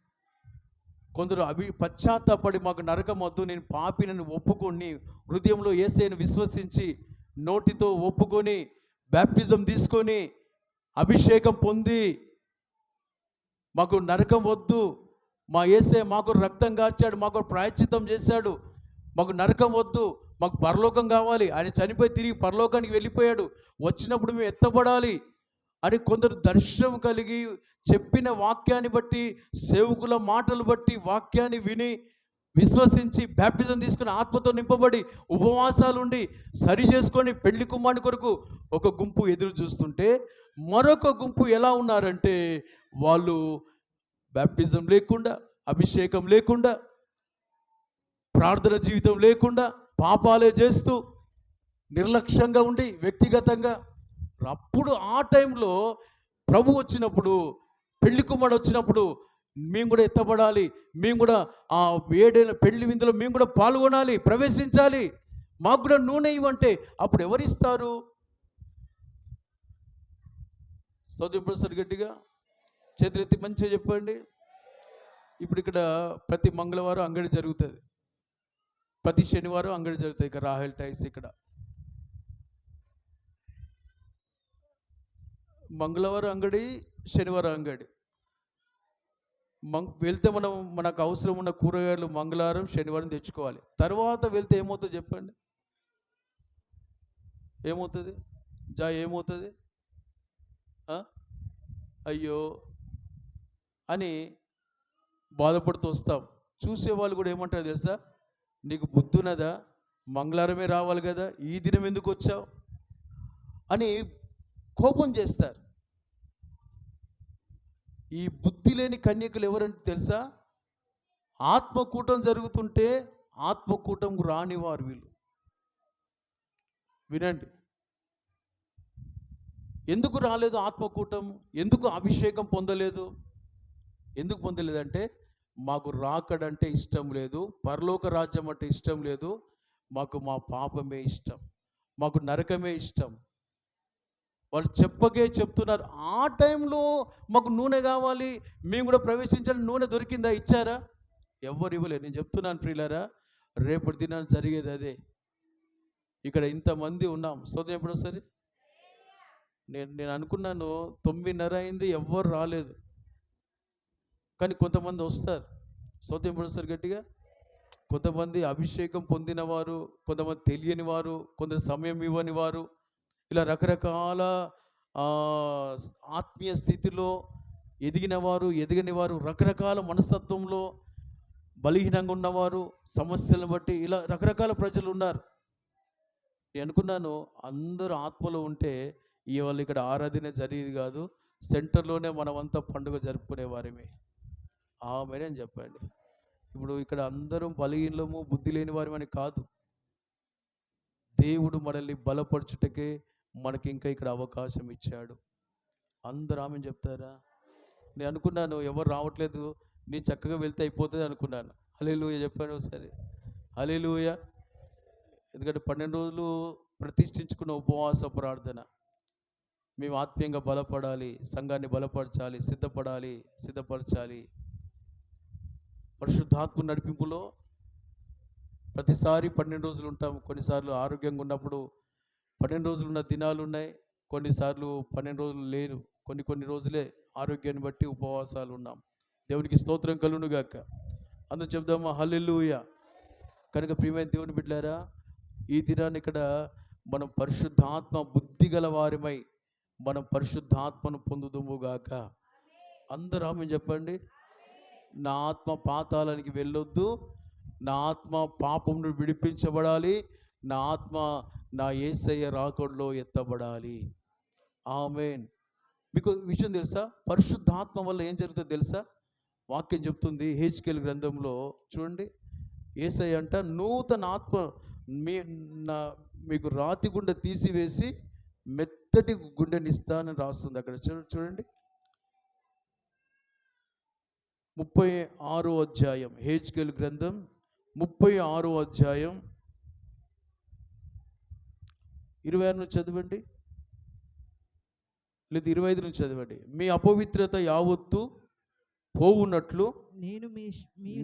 కొందరు పశ్చాత్తాపడి మాకు నరకం వద్దు, నేను పాపినని ఒప్పుకొని హృదయంలో యేసయ్యను విశ్వసించి నోటితో ఒప్పుకొని బ్యాప్టిజం తీసుకొని అభిషేకం పొంది మాకు నరకం వద్దు, మా యేసయ్య మాకు రక్తం కార్చాడు, మాకు ప్రాయశ్చిత్తం చేశాడు, మాకు నరకం వద్దు, మాకు పరలోకం కావాలి, ఆయన చనిపోయి తిరిగి పరలోకానికి వెళ్ళిపోయాడు, వచ్చినప్పుడు మేము ఎత్తబడాలి అని కొందరు దర్శనం కలిగి చెప్పిన వాక్యాన్ని బట్టి, సేవకుల మాటలు బట్టి వాక్యాన్ని విని విశ్వసించి బ్యాప్టిజం తీసుకుని ఆత్మతో నింపబడి ఉపవాసాలు ఉండి సరి చేసుకొని పెళ్లి కుమారుని కొరకు ఒక గుంపు ఎదురు చూస్తుంటే, మరొక గుంపు ఎలా ఉన్నారంటే వాళ్ళు బ్యాప్టిజం లేకుండా, అభిషేకం లేకుండా, ప్రార్థన జీవితం లేకుండా, పాపాలే చేస్తూ నిర్లక్ష్యంగా ఉండి వ్యక్తిగతంగా. అప్పుడు ఆ టైంలో ప్రభు వచ్చినప్పుడు, పెళ్లి కుమారుడు వచ్చినప్పుడు మేము కూడా ఎత్తబడాలి, మేము కూడా ఆ వేడైన పెళ్లి విందులో మేము కూడా పాల్గొనాలి, ప్రవేశించాలి, మాకు కూడా నూనె ఇవ్వంటే అప్పుడు ఎవరిస్తారు? చదువు గట్టిగా చేతులెత్తి మంచిగా చెప్పండి. ఇప్పుడు ఇక్కడ ప్రతి మంగళవారం అంగడి జరుగుతుంది, ప్రతి శనివారం అంగడి జరుగుతుంది. ఇక్కడ రాహెల్ టైస్ ఇక్కడ మంగళవారం అంగడి, శనివారం అంగడి. వెళ్తే మనకు అవసరం ఉన్న కూరగాయలు మంగళవారం శనివారం తెచ్చుకోవాలి. తర్వాత వెళ్తే ఏమవుతుంది చెప్పండి? ఏమవుతుంది? ఏమవుతుంది? అయ్యో అని బాధపడుతూ వస్తాం. చూసేవాళ్ళు కూడా ఏమంటారు తెలుసా? నీకు బుద్ధి ఉన్నదా? మంగళవారమే రావాలి కదా, ఈ దినం ఎందుకు వచ్చావు అని కోపం చేస్తారు. ఈ బుద్ధి లేని కన్యకలు ఎవరంటే తెలుసా? ఆత్మకూటం జరుగుతుంటే ఆత్మకూటం రానివారు వీళ్ళు. వినండి, ఎందుకు రాలేదు ఆత్మకూటం? ఎందుకు అభిషేకం పొందలేదు? ఎందుకు పొందలేదంటే మాకు రాకడంటే ఇష్టం లేదు, పరలోక రాజ్యం అంటే ఇష్టం లేదు, మాకు మా పాపమే ఇష్టం, మాకు నరకమే ఇష్టం. వాళ్ళు చెప్పకే చెప్తున్నారు. ఆ టైంలో మాకు నూనె కావాలి, మేము కూడా ప్రవేశించాలి, నూనె దొరికిందా? ఇచ్చారా? ఎవరు ఇవ్వలేదు. నేను చెప్తున్నాను ప్రియులారా, రేపటి దినాన్ని జరిగేది అదే. ఇక్కడ ఇంతమంది ఉన్నాం, సోదరు ఎప్పుడు వస్తుంది? నేను అనుకున్నాను 9:30 అయింది, ఎవ్వరు రాలేదు. కానీ కొంతమంది వస్తారు. సోదరు ఎప్పుడు వస్తారు గట్టిగా? కొంతమంది అభిషేకం పొందిన వారు, కొంతమంది తెలియని వారు, కొందరు సమయం ఇవ్వని వారు, ఇలా రకరకాల ఆత్మీయ స్థితిలో ఎదిగిన వారు, ఎదిగని వారు, రకరకాల మనస్తత్వంలో బలహీనంగా ఉన్నవారు, సమస్యలను బట్టి ఇలా రకరకాల ప్రజలు ఉన్నారు. నేను అనుకున్నాను అందరూ ఆత్మలో ఉంటే ఇవాళ ఇక్కడ ఆరాధన జరిగేది కాదు, సెంటర్లోనే మనమంతా పండుగ జరుపుకునే వారిమే. ఆమేనని చెప్పండి. ఇప్పుడు ఇక్కడ అందరం బలహీనము, బుద్ధి లేని వారిమని కాదు, దేవుడు మనల్ని బలపరచుటకే మనకి ఇంకా ఇక్కడ అవకాశం ఇచ్చాడు. అందరూ ఆమె చెప్తారా? నేను అనుకున్నాను ఎవరు రావట్లేదు, నేను చక్కగా వెళ్తే అయిపోతుంది అనుకున్నాను. హల్లెలూయా చెప్పాను ఒకసారి. హల్లెలూయా. ఎందుకంటే 12 రోజులు ప్రతిష్ఠించుకున్న ఉపవాస ప్రార్థన. మేము ఆత్మీయంగా బలపడాలి, సంఘాన్ని బలపరచాలి, సిద్ధపరచాలి. పరిశుద్ధాత్మ నడిపింపులో ప్రతిసారి 12 రోజులు ఉంటాం. కొన్నిసార్లు ఆరోగ్యంగా ఉన్నప్పుడు 12 రోజులు ఉన్న దినాలు ఉన్నాయి, కొన్నిసార్లు 12 రోజులు లేరు, కొన్ని రోజులే ఆరోగ్యాన్ని బట్టి ఉపవాసాలు ఉన్నాం. దేవునికి స్తోత్రం కలుగును గాక. అందుకు చెప్దామా హల్లెలూయా. కనుక ప్రియమైన దేవుని బిడ్డలారా, ఈ దినాన్ని ఇక్కడ మనం పరిశుద్ధాత్మ బుద్ధి గల వారిమై మనం పరిశుద్ధాత్మను పొందుదుము గాక. అందరూ ఆమె చెప్పండి. నా ఆత్మ పాతాళానికి వెళ్ళొద్దు, నా ఆత్మ పాపం నుండి విడిపించబడాలి, నా ఆత్మ నా యేసయ్య రాకడలో ఎత్తబడాలి. ఆమేన్. మీకు విషయం తెలుసా? పరిశుద్ధాత్మ వల్ల ఏం జరుగుతుందో తెలుసా? వాక్యం చెప్తుంది హెజ్కేలు గ్రంథంలో చూడండి. యేసయ్య అంట నూతన ఆత్మ మీకు రాతి గుండె తీసివేసి మెత్తటి గుండెని ఇస్తానని రాస్తుంది అక్కడ. చూడండి 36వ అధ్యాయం, హెజ్కేలు గ్రంథం 36వ అధ్యాయం 26 నుంచి చదవండి, లేదా 25 నుంచి చదవండి. మీ అపవిత్రత యావత్తు పోవునట్లు నేను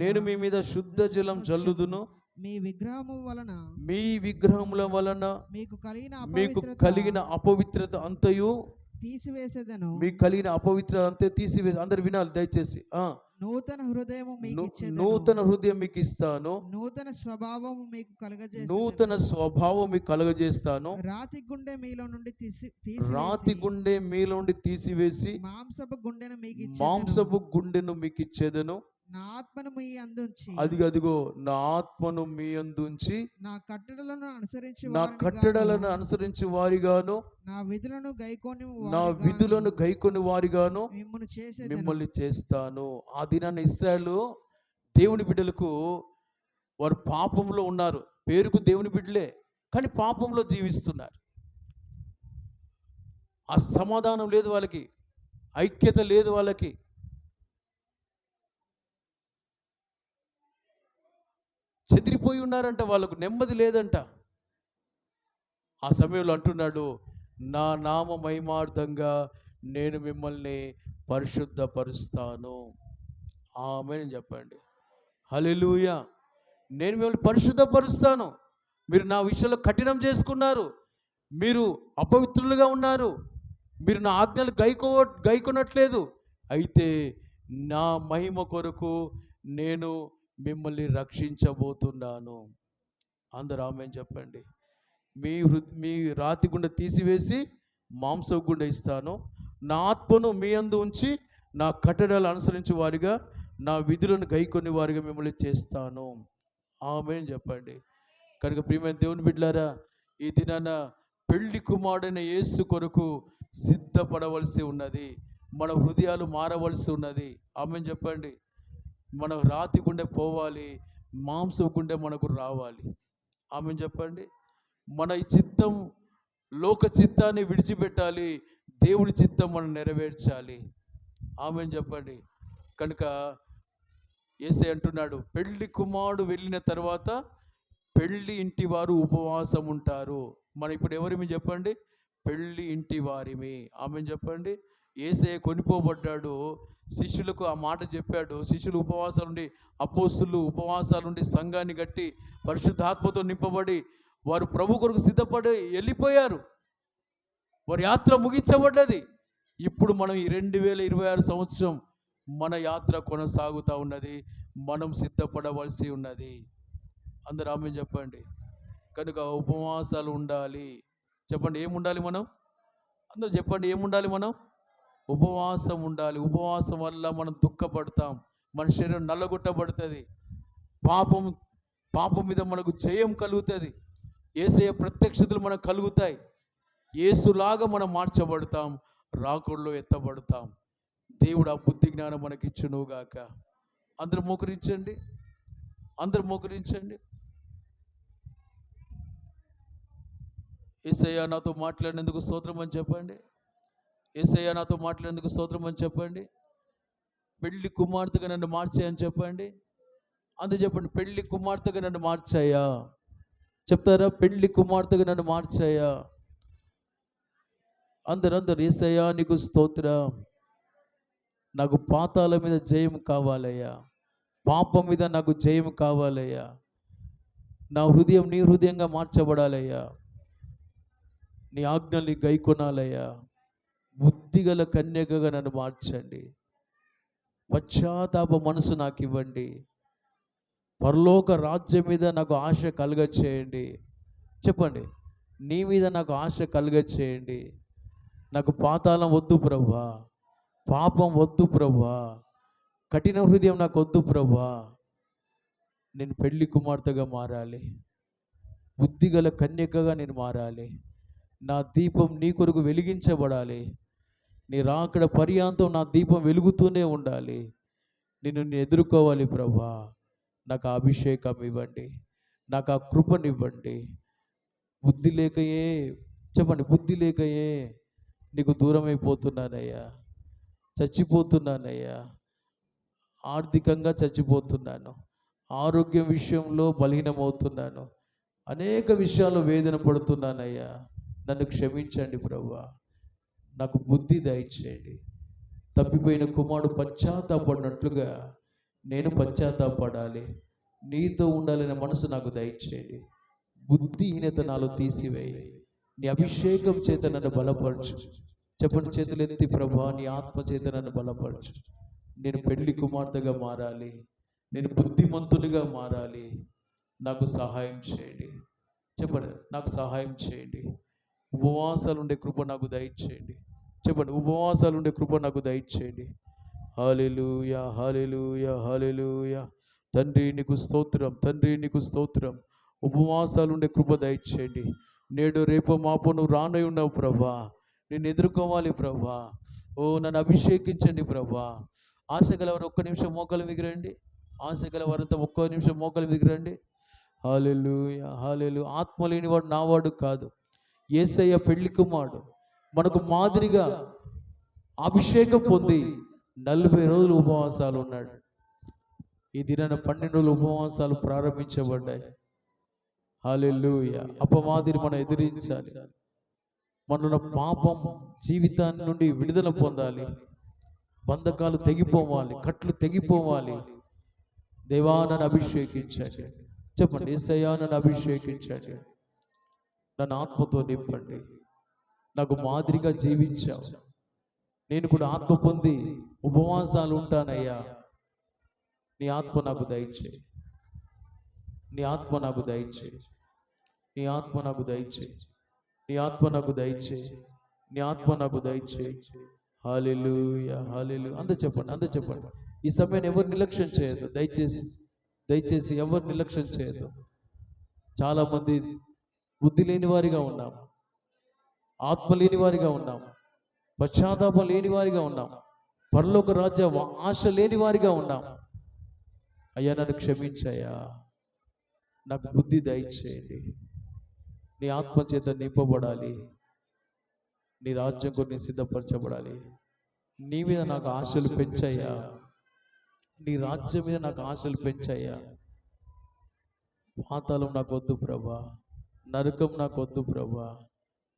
నేను మీ మీద శుద్ధ జలం జల్లుదును, మీ విగ్రహము వలన మీ విగ్రహముల వలన మీకు మీకు కలిగిన అపవిత్రత అంతయు తీసివేసేదను. మీకు కలిగిన అపవిత్రత అంతే తీసివేసి. అందరు వినాలి దయచేసి. నూతన హృదయము మీకు ఇచ్చేదను. నూతన హృదయం మీకు ఇస్తాను, నూతన స్వభావము మీకు కలగజేసేదను. నూతన స్వభావం మీకు కలగజేస్తాను. రాతి గుండె మీలో నుండి రాతి గుండె మీలో నుండి తీసివేసి మాంసపు గుండెను మీకు మాంసపు గుండెను మీకు ఇచ్చేదను. నా ఆత్మను మీ అందుంచి అదిగో నా ఆత్మను మీ అందుంచి నా కట్టడలను అనుసరించి వారిగాను నా విధులను గైకొని వారిగాను మిమ్మల్ని చేస్తాను. ఆ దినాన్ని ఇశ్రాయేలు దేవుని బిడ్డలకు, వారు పాపంలో ఉన్నారు, పేరుకు దేవుని బిడ్డలే కానీ పాపంలో జీవిస్తున్నారు. ఆ సమాధానం లేదు వాళ్ళకి, ఐక్యత లేదు వాళ్ళకి. చెదిరిపోయి ఉన్నారంట, వాళ్ళకు నెమ్మది లేదంట. ఆ సమయంలో అంటున్నాడు, నా నామ మహిమార్థంగా నేను మిమ్మల్ని పరిశుద్ధపరుస్తాను. ఆమేన్ చెప్పండి. హల్లెలూయా. నేను మిమ్మల్ని పరిశుద్ధపరుస్తాను. మీరు నా విషయంలో కఠినం చేసుకున్నారు, మీరు అపవిత్రులుగా ఉన్నారు, మీరు నా ఆజ్ఞలు గైకొనట్లేదు. అయితే నా మహిమ కొరకు నేను మిమ్మల్ని రక్షించబోతున్నాను. అందరూ ఆమేన్ చెప్పండి. మీ రాతి గుండె తీసివేసి మాంసపు గుండె ఇస్తాను. నా ఆత్మను మీ అందు ఉంచి నా కట్టడలు అనుసరించి వారిగా, నా విధులను గైకొని వారిగా మిమ్మల్ని చేస్తాను. ఆమేన్ చెప్పండి. కనుక ప్రియమైన దేవుని బిడ్డలారా, ఈ దినాన పెళ్లి కుమారుడైన యేసు కొరకు సిద్ధపడవలసి ఉన్నది. మన హృదయాలు మారవలసి ఉన్నది. ఆమేన్ చెప్పండి. మన రాతి గుండె పోవాలి, మాంసపు గుండె మనకు రావాలి. ఆమేన్ చెప్పండి. మన ఈ చిత్తం, లోక చిత్తాన్ని విడిచిపెట్టాలి, దేవుడి చిత్తం మనం నెరవేర్చాలి. ఆమేన్ చెప్పండి. కనుక యేసయ్య అంటున్నాడు, పెళ్లి కుమారుడు వెళ్ళిన తర్వాత పెళ్లి ఇంటి వారు ఉపవాసం ఉంటారు. మనం ఇప్పుడు ఎవరిమి చెప్పండి? పెళ్లి ఇంటి వారిమి. ఆమేన్ చెప్పండి. యేసయ్య కొనిపోబడ్డాడు, శిష్యులకు ఆ మాట చెప్పాడు. శిష్యులు ఉపవాసాలు ఉండి, అపోస్తులు ఉపవాసాలు ఉండి, సంఘాన్ని కట్టి పరిశుద్ధాత్మతో నింపబడి వారు ప్రభు కొరకు సిద్ధపడి వెళ్ళిపోయారు. వారి యాత్ర ముగించబడ్డది. ఇప్పుడు మనం ఈ 2026 సంవత్సరం మన యాత్ర కొనసాగుతూ ఉన్నది. మనం సిద్ధపడవలసి ఉన్నది. అందరూ ఆమేన్ చెప్పండి. కనుక ఉపవాసాలు ఉండాలి. చెప్పండి, ఏముండాలి మనం? అందరూ చెప్పండి, ఏముండాలి మనం? ఉపవాసం ఉండాలి. ఉపవాసం వల్ల మనం దుఃఖపడతాం, మన శరీరం నల్లగొట్టబడుతుంది, పాపం మీద మనకు జయం కలుగుతుంది, యేసయ్య ప్రత్యక్షతలు మనకు కలుగుతాయి, యేసులాగా మనం మార్చబడతాం, రాకుల్లో ఎత్తబడతాం. దేవుడు ఆ బుద్ధి జ్ఞానం మనకి ఇచ్చునుగాక. అందరూ మోకరించండి, అందరూ మోకరించండి. యేసయ్య నాతో మాట్లాడినందుకు స్తోత్రం అని చెప్పండి. యేసయ్య నాతో మాట్లాడేందుకు స్తోత్రం అని చెప్పండి. పెళ్లి కుమార్తెగా నన్ను మార్చాయని చెప్పండి. అందు చెప్పండి, పెళ్లి కుమార్తెగా నన్ను మార్చాయా? చెప్తారా? పెళ్లి కుమార్తెగా నన్ను మార్చాయా? అందరూ యేసయ్యా నీకు స్తోత్రం. నాకు పాతాల మీద జయం కావాలయ్యా, పాపం మీద నాకు జయం కావాలయ్యా, నా హృదయం నీ హృదయంగా మార్చబడాలయ్యా, నీ ఆజ్ఞల్ని గైకొనాలయ్యా. బుద్ధిగల కన్యకగా నన్ను మార్చండి. పశ్చాత్తాప మనసు నాకు ఇవ్వండి. పరలోక రాజ్యం మీద నాకు ఆశ కలుగ చేయండి. చెప్పండి, నీ మీద నాకు ఆశ కలుగ చేయండి. నాకు పాతాళం వద్దు ప్రభువా, పాపం వద్దు ప్రభువా, కఠిన హృదయం నాకు వద్దు ప్రభువా. నేను పెళ్లి కుమార్తెగా మారాలి, బుద్ధిగల కన్యకగా నేను మారాలి. నా దీపం నీ కొరకు వెలిగించబడాలి. నీ రాకడ పర్యాంతం నా దీపం వెలుగుతూనే ఉండాలి. నేను ఎదుర్కోవాలి ప్రభువా. నాకు ఆ అభిషేకం ఇవ్వండి, నాకు ఆ కృపనివ్వండి. బుద్ధి లేకయే, చెప్పండి, బుద్ధి లేకయే నీకు దూరం అయిపోతున్నానయ్యా, చచ్చిపోతున్నానయ్యా, ఆర్థికంగా చచ్చిపోతున్నాను, ఆరోగ్యం విషయంలో బలహీనమవుతున్నాను, అనేక విషయాల్లో వేదన పడుతున్నానయ్యా. నన్ను క్షమించండి ప్రభువా. నాకు బుద్ధి దయచేయండి, తప్పిపోయిన కుమారుడు పశ్చాత్తాపడినట్లుగా నేను పశ్చాత్తాపడాలి. నీతో ఉండాలనే మనసు నాకు దయచేయండి. బుద్ధిహీనత నాలో తీసివేయి. నీ అభిషేకం చేత నన్ను బలపరచు. చెప్పండి చేతులెత్తి, ప్రభా నీ ఆత్మ చేత నన్ను బలపరచు. నేను పెళ్లి కుమార్తెగా మారాలి, నేను బుద్ధిమంతునిగా మారాలి. నాకు సహాయం చేయండి. చెప్పండి, నాకు సహాయం చేయండి. ఉపవాసాలు ఉండే కృప నాకు దయచేయండి. చెప్పండి, ఉపవాసాలు ఉండే కృప నాకు దయచేయండి. హల్లెలూయా, హల్లెలూయా, హల్లెలూయా. తండ్రి నీకు స్తోత్రం, తండ్రి నీకు స్తోత్రం. ఉపవాసాలు ఉండే కృప దయచేయండి. నేడు రేపు మాపు నువ్వు రానై ఉన్నావు ప్రభా. నేను ఎదుర్కోవాలి ప్రభా. ఓ నన్ను అభిషేకించండి ప్రభా. ఆశ గలవారు ఒక్క నిమిషం మోకాలు మిగిరండి. ఆశ గలవారంతా ఒక్క నిమిషం మోకాలు మిగిరండి. హల్లెలూయా, హల్లెలూయా. ఆత్మ లేనివాడు నావాడు కాదు. యేసయ్య పెళ్లి కుమారుడు మనకు మాదిరిగా అభిషేకం పొంది 40 రోజులు ఉపవాసాలు ఉన్నాడు. ఈ దినాన 12 రోజులు ఉపవాసాలు ప్రారంభించబడ్డాయి. హల్లెలూయా. అపవాదిని మనం ఎదిరించాలి. మనలో పాపం జీవితాన్ని నుండి విడుదల పొందాలి. బంధకాలు తెగిపోవాలి, కట్లు తెగిపోవాలి. దేవా నన్ను అభిషేకించండి. చెప్పండి, యేసయ్యా నన్ను అభిషేకించండి. నన్ను ఆత్మతో నింపండి. నాకు మాదిరిగా జీవించావు. నేను కూడా ఆత్మ పొంది ఉపవాసాలు ఉంటానయ్యా. నీ ఆత్మ నాకు దయచేయి. నీ ఆత్మ నాకు దయచేయి. నీ ఆత్మ నాకు దయచేయి. నీ ఆత్మ నాకు దయచేయి. నీ ఆత్మ నాకు దయచేయి. హల్లెలూయా, హల్లెలూయా. అంత చెప్పండి, అంత చెప్పండి. ఈ సమయాన్ని ఎవరు నిర్లక్ష్యం చేయదు. దయచేసి దయచేసి ఎవరు నిర్లక్ష్యం చేయదు. చాలామంది బుద్ధి లేని వారిగా ఉన్నాం, ఆత్మ లేని వారిగా ఉన్నాం, పశ్చాత్తాపం లేని వారిగా ఉన్నాం, పరలోక రాజ్య ఆశ లేని వారిగా ఉన్నాం. అయ్యా నన్ను క్షమించయ్యా. నాకు బుద్ధి దయచేయండి. నీ ఆత్మ చేత నింపబడాలి. నీ రాజ్యం కొన్ని సిద్ధపరచబడాలి. నీ మీద నాకు ఆశలు పెంచయ్యా. నీ రాజ్యం మీద నాకు ఆశలు పెంచయ్యా. పాతాళం నాకు వద్దు ప్రభా. నరకం నాకు వద్దు ప్రభా.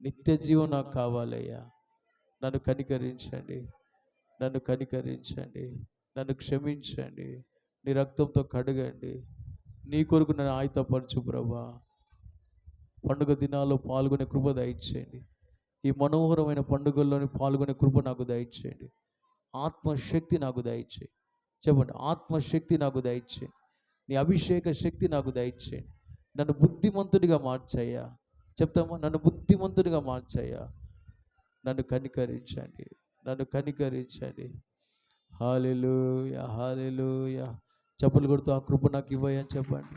నిత్య జీవం నాకు కావాలయ్యా. నన్ను కనికరించండి, నన్ను కనికరించండి, నన్ను క్షమించండి. నీ రక్తంతో కడగండి. నీ కొరకు నన్ను ఆయుధపరచు ప్రభా. పండుగ దినాల్లో పాల్గొనే కృప దయచేయండి. ఈ మనోహరమైన పండుగల్లోని పాల్గొనే కృప నాకు దయచేయండి. ఆత్మశక్తి నాకు దయచేయండి. చెప్పండి, ఆత్మశక్తి నాకు దయచేయండి. నీ అభిషేక శక్తి నాకు దయచేయండి. నన్ను బుద్ధిమంతుడిగా మార్చయ్యా. చెప్తామా, నన్ను బుద్ధిమంతుడిగా మార్చయ్యా. నన్ను కనికరించండి, నన్ను కనికరించండి. హల్లెలూయా, హల్లెలూయా. చెప్పులు కొడుతూ ఆ కృప నాకు ఇవ్వయ్యా అని చెప్పండి.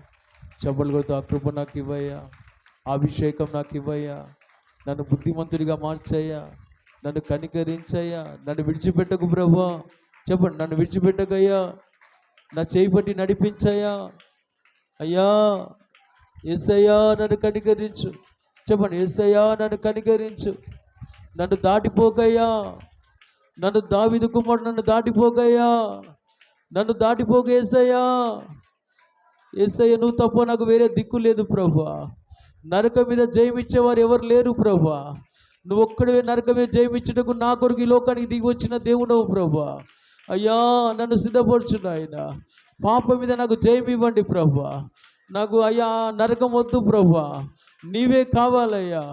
చెప్పులు కొడుతూ ఆ కృప నాకు ఇవ్వయ్యా. అభిషేకం నాకు ఇవ్వయ్యా. నన్ను బుద్ధిమంతుడిగా మార్చయ్యా. నన్ను కనికరించయ్యా. నన్ను విడిచిపెట్టకు ప్రభువా. చెప్పండి, నన్ను విడిచిపెట్టకయ్యా. నా చేయి పట్టి నడిపించయ్యా. అయ్యా యేసయ్యా నన్ను కనికరించు. చెప్పండి, యేసయ్యా నన్ను కనికరించు. నన్ను దాటిపోకయ్యా. నన్ను దావీదు కుమారుడు నన్ను దాటిపోకయ్యా. నన్ను దాటిపోక యేసయ్యా. యేసయ్య నువ్వు తప్ప నాకు వేరే దిక్కు లేదు ప్రభువా. నరకం మీద జయమిచ్చేవారు ఎవరు లేరు ప్రభువా. నువ్వు ఒక్కడే నరకం మీద జయమిచ్చుటకు నా కొరకు ఈ లోకానికి దిగి వచ్చిన దేవుడవు ప్రభువా. అయ్యా నన్ను సిద్ధపరచు నాయన. పాపం మీద నాకు జయం ఇవ్వండి ప్రభువా. నాకు అయ్యా నరకం వద్దు ప్రభువా. నీవే కావాలయ్యా.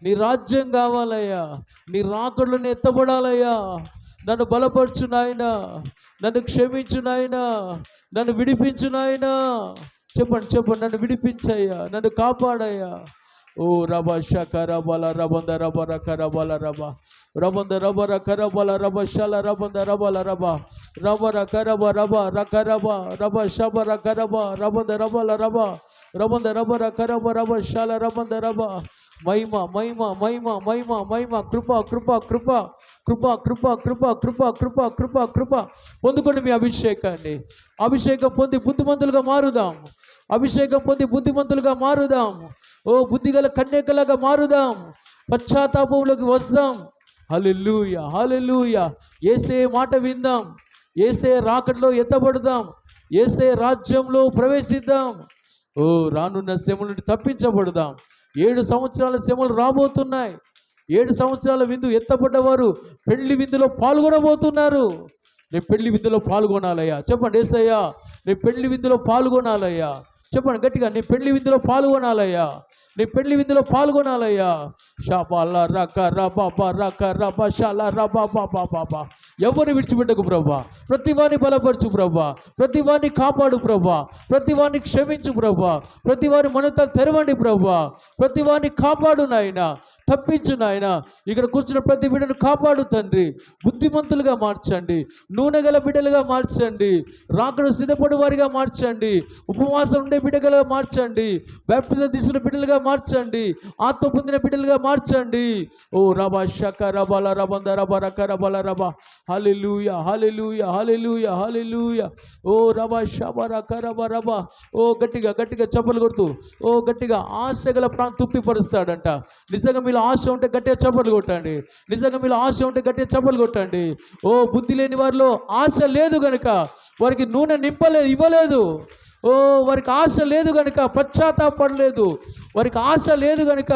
నీ రాజ్యం కావాలయ్యా. నీ రాకడలను ఎత్తబడాలయ్యా. నన్ను బలపరచు నాయన. నన్ను క్షమించు నాయన. నన్ను విడిపించు నాయన. చెప్పండి, చెప్పండి, నన్ను విడిపించయ్యా. నన్ను కాపాడయ్యా. ఓ రబ షక రబల రబంద రబ రక రబల రబ రబంద రబ రక రబల రబ షల రబంద రబల రబ రబ రక రబ రబ రక రబ రబ షబ రక రబ రబంద రబల రబ రబంద రబ రక రబ రబ షల రబంద రబ. మహిమ మహిమ మహిమ మహిమ మహిమ. కృప కృప కృప కృప కృప కృప కృప కృప కృప కృప. పొందుకోండి మీ అభిషేకాన్ని. అభిషేకం పొంది బుద్ధిమంతులుగా మారుదాం. అభిషేకం పొంది బుద్ధిమంతులుగా మారుదాం. ఓ బుద్ధిగల కన్యకలాగా మారుదాం. పశ్చాత్తాపంలోకి వస్తాం. హల్లెలూయా, హల్లెలూయా. యేసే మాట విందాం. యేసే రాకడలో ఎత్తబడదాం. యేసే రాజ్యంలో ప్రవేశిద్దాం. ఓ రానున్న శ్రమల నుండి తప్పించబడదాం. 7 సంవత్సరాల శ్రమలు రాబోతున్నాయి. 7 సంవత్సరాల విందు ఎత్తబడ్డవారు పెళ్లి విందులో పాల్గొనబోతున్నారు. రేపు పెళ్లి విందులో పాల్గొనాలయ్యా. చెప్పండి యేసయ్యా, రేపు పెళ్లి విందులో పాల్గొనాలయ్యా. చెప్పండి గట్టిగా, నీ పెళ్లి విందులో పాల్గొనాలయ్యా, నీ పెళ్లి విందులో పాల్గొనాలయ్యా. షాబాల రక రబ రక రబ షాల రబ బాబా. ఎవరిని విడిచిపెట్టకు ప్రభా, ప్రతి వారిని బలపరచు ప్రభా, ప్రతి వారిని కాపాడు ప్రభా, ప్రతి వారిని క్షమించు ప్రభా, ప్రతి వారి మనతో తెరవండి ప్రభా, ప్రతి వారిని కాపాడు నాయన, తప్పించు నాయన. ఇక్కడ కూర్చున్న ప్రతి బిడ్డను కాపాడు తండ్రి, బుద్ధిమంతులుగా మార్చండి, నూనె గల బిడ్డలుగా మార్చండి, రాకడ సిద్ధపడు వారిగా మార్చండి, ఉపవాసం ఉండే బిడ్డలుగా మార్చండి, బాప్టిజం తీసుకున్న బిడ్డలుగా మార్చండి, ఆత్మ పొందిన బిడ్డలుగా మార్చండి. ఓ రబా షక రబల రబంద రబ రక రబల రబ. హల్లెలూయా హల్లెలూయా హల్లెలూయా హల్లెలూయా. ఓ రబా షబ రక రబ రబ. ఓ గట్టిగా గట్టిగా చప్పలు కొడుతూ, ఓ గట్టిగా ఆశ గల ప్రాణం తృప్తిపరుస్తాడంట. నిజంగా మీలో ఆశ ఉంటే గట్టిగా చప్పలు కొట్టండి, నిజంగా మీలో ఆశ ఉంటే గట్టిగా చప్పలు కొట్టండి. ఓ బుద్ధి లేని వారిలో ఆశ లేదు గనుక వారికి నూనె ఇవ్వలేదు. ఓ వారికి ఆశ లేదు కనుక పశ్చాత్తాపడలేదు, వారికి ఆశ లేదు కనుక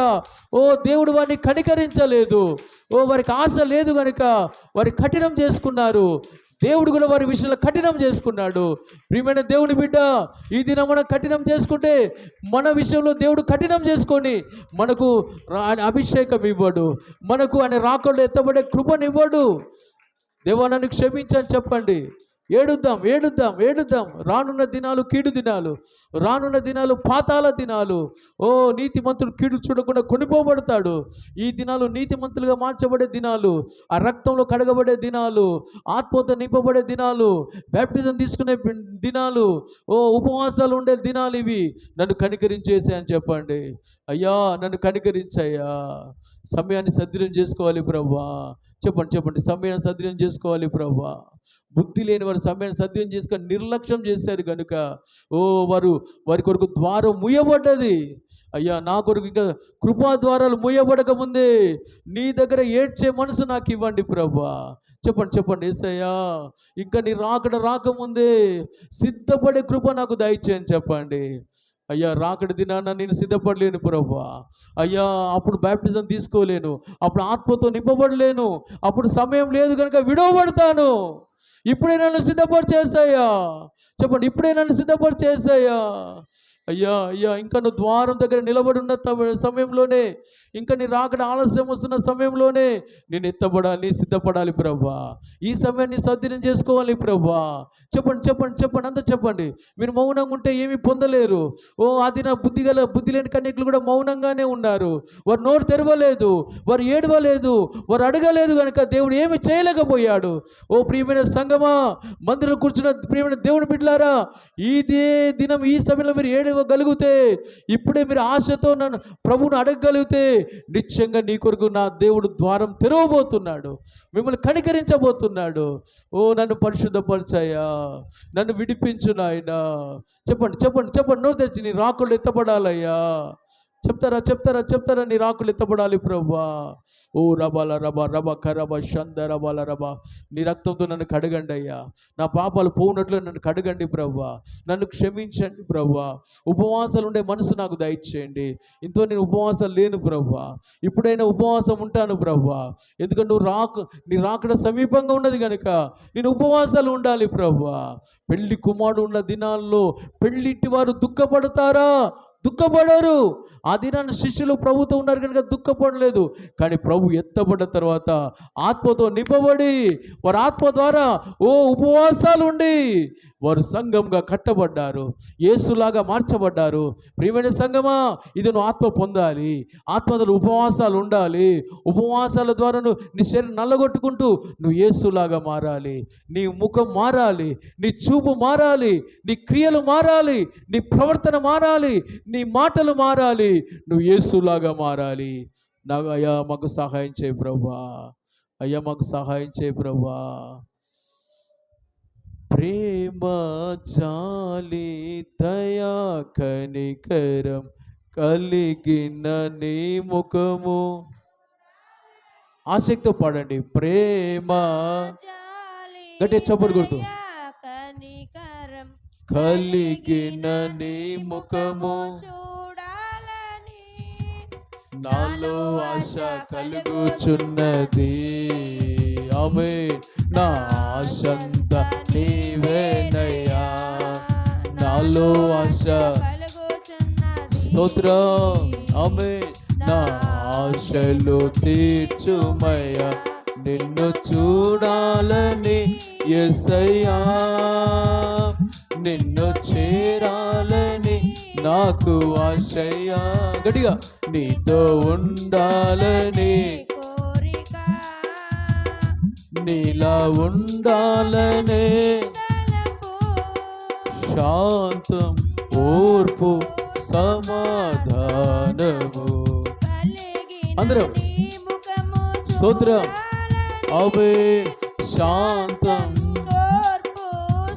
ఓ దేవుడు వారిని కనికరించలేదు. ఓ వారికి ఆశ లేదు కనుక వారి కఠినం చేసుకున్నారు. దేవుడు కూడా వారి విషయంలో కఠినం చేసుకున్నాడు. ప్రియమైన దేవుని బిడ్డ, ఈ దినం మనం కఠినం చేసుకుంటే మన విషయంలో దేవుడు కఠినం చేసుకొని మనకు ఆయన అభిషేకం ఇవ్వడు, మనకు ఆయన రాకడలో ఎత్తబడే కృపనివ్వడు. దేవా నన్ను క్షమించని చెప్పండి. ఏడుద్దాం ఏడుద్దాం ఏడుద్దాం. రానున్న దినాలు కీడు దినాలు, రానున్న దినాలు పాతాల దినాలు. ఓ నీతిమంతుడు కీడు చూడకుండా కొనిపోబడతాడు. ఈ దినాలు నీతిమంతులుగా మార్చబడే దినాలు, ఆ రక్తంలో కడగబడే దినాలు, ఆత్మతో నింపబడే దినాలు, బ్యాప్టిజం తీసుకునే దినాలు, ఓ ఉపవాసాలు ఉండే దినాలు ఇవి. నన్ను కనికరించేసే అని చెప్పండి. అయ్యా నన్ను కనికరించయ్యా. సమయాన్ని సద్వినియోగం చేసుకోవాలి ప్రభా. చెప్పండి చెప్పండి, సమయాన్ని సద్వినియోగం చేసుకోవాలి ప్రభా. బుద్ధి లేని వారు సమయాన్ని సద్వినియోగం చేసుకొని నిర్లక్ష్యం చేశారు కనుక ఓ వారి కొరకు ద్వారం ముయ్యబడ్డది. అయ్యా నా కొరకు ఇంకా కృపా ద్వారాలు ముయ్యబడక ముందే నీ దగ్గర ఏడ్చే మనసు నాకు ఇవ్వండి ప్రభా. చెప్పండి చెప్పండి యేసయ్యా, ఇంకా నీ రాకముందే సిద్ధపడే కృప నాకు దయచేయని చెప్పండి. అయ్యా రాకడ దినాన నేను సిద్ధపడలేను ప్రభా. అయ్యా అప్పుడు బ్యాప్టిజం తీసుకోలేను, అప్పుడు ఆత్మతో నింపబడలేను, అప్పుడు సమయం లేదు కనుక విడవబడతాను. ఇప్పుడే నన్ను సిద్ధపరిచేసాయ్యా. చెప్పండి, ఇప్పుడే నన్ను సిద్ధపరిచేసాయ్యా. అయ్యా అయ్యా ఇంకా నువ్వు ద్వారం దగ్గర నిలబడి ఉన్న సమయంలోనే, ఇంకా నీ రాకడ ఆలస్యం వస్తున్న సమయంలోనే నేను ఎత్తబడాలి, సిద్ధపడాలి ప్రభా. ఈ సమయాన్ని సద్వినియోగం చేసుకోవాలి ప్రభా. చెప్పండి చెప్పండి చెప్పండి, అంతా చెప్పండి. మీరు మౌనంగా ఉంటే ఏమీ పొందలేరు. ఓ అది నా బుద్ధి లేని కన్యకులు కూడా మౌనంగానే ఉన్నారు. వారు నోరు తెరవలేదు, వారు ఏడవలేదు, వారు అడగలేదు కనుక దేవుడు ఏమి చేయలేకపోయాడు. ఓ ప్రియమైన సంగమా, మందిరంలో కూర్చున్న ప్రియమైన దేవుని బిడ్డలారా, ఇదే దినం ఈ సమయంలో మీరు ఏడవగలిగితే, ఇప్పుడే మీరు ఆశతో నన్ను ప్రభువును అడగగలిగితే నిశ్చయంగా నీ కొరకు నా దేవుడు ద్వారం తెరవబోతున్నాడు, మిమ్మల్ని కనికరించబోతున్నాడు. ఓ నన్ను పరిశుద్ధపరచాయా, నన్ను విడిపించు నాయనా. చెప్పండి చెప్పండి చెప్పండి, నోరు తెచ్చి నీ రాకులు ఎత్తబడాలయ్యా. చెప్తారా నీ రాకులు ఎత్తబడాలి ప్రభా. ఓ రబాల రబా రబ కరబ షంద రబాల రబా. నీ రక్తంతో నన్ను కడగండి అయ్యా, నా పాపాలు పోనట్లు నన్ను కడగండి ప్రభా. నన్ను క్షమించండి ప్రభా. ఉపవాసాలు ఉండే మనసు నాకు దయచేయండి. ఇంతో నేను ఉపవాసాలు లేను ప్రభా, ఇప్పుడైనా ఉపవాసం ఉంటాను ప్రభా. ఎందుకంటే నీ రాకడ సమీపంగా ఉన్నది కనుక నేను ఉపవాసాలు ఉండాలి ప్రభా. పెళ్లి కుమారుడు ఉన్న దినాల్లో పెళ్లింటి వారు దుఃఖపడతారా? దుఃఖపడరు. ఆ దినాన్ని శిష్యులు ప్రభుతో ఉన్నారు కనుక దుఃఖపడలేదు. కానీ ప్రభు ఎత్తబడ్డ తర్వాత ఆత్మతో నింపబడి వారు ఆత్మ ద్వారా ఓ ఉపవాసాలు ఉండి వారు సంఘంగా కట్టబడ్డారు, యేసులాగా మార్చబడ్డారు. ప్రియమైన సంఘమా, ఇది నువ్వు ఆత్మ పొందాలి, ఆత్మలో ఉపవాసాలు ఉండాలి. ఉపవాసాల ద్వారా నీ శరీరం నల్లగొట్టుకుంటూ నువ్వు యేసులాగా మారాలి. నీ ముఖం మారాలి, నీ చూపు మారాలి, నీ క్రియలు మారాలి, నీ ప్రవర్తన మారాలి, నీ మాటలు మారాలి. నువ్వు యేసులాగా మారాలి. అయ్యా మాకు సహాయం చేయి ప్రభా. అయ్యా మాకు సహాయం చేయి ప్రభా. ప్రేమ జాలి దయా కనికరం కలిగిన నీ ముఖము. ఆసక్తితో పాడండి. ప్రేమ గట్టిగా చప్పుడు కొడుతూ. కలిగిన నీ ముఖము నాలో ఆశ కలుగుచున్నది. ఆమె నా ఆశంత నీవేనయ్యా, నాలో ఆశ. స్తోత్రం. ఆమె నా ఆశలు తీర్చుమయ్యా, నిన్ను చూడాలని యేసయ్యా, నిన్ను చేరాలని నాకు ఆశయ్యా. గట్టిగా నీతో ఉండాలని, నీలా ఉండాలనే శాంతం, ఓర్పు, సమాధానము. అందరం స్తోత్రం. అవే శాంతం,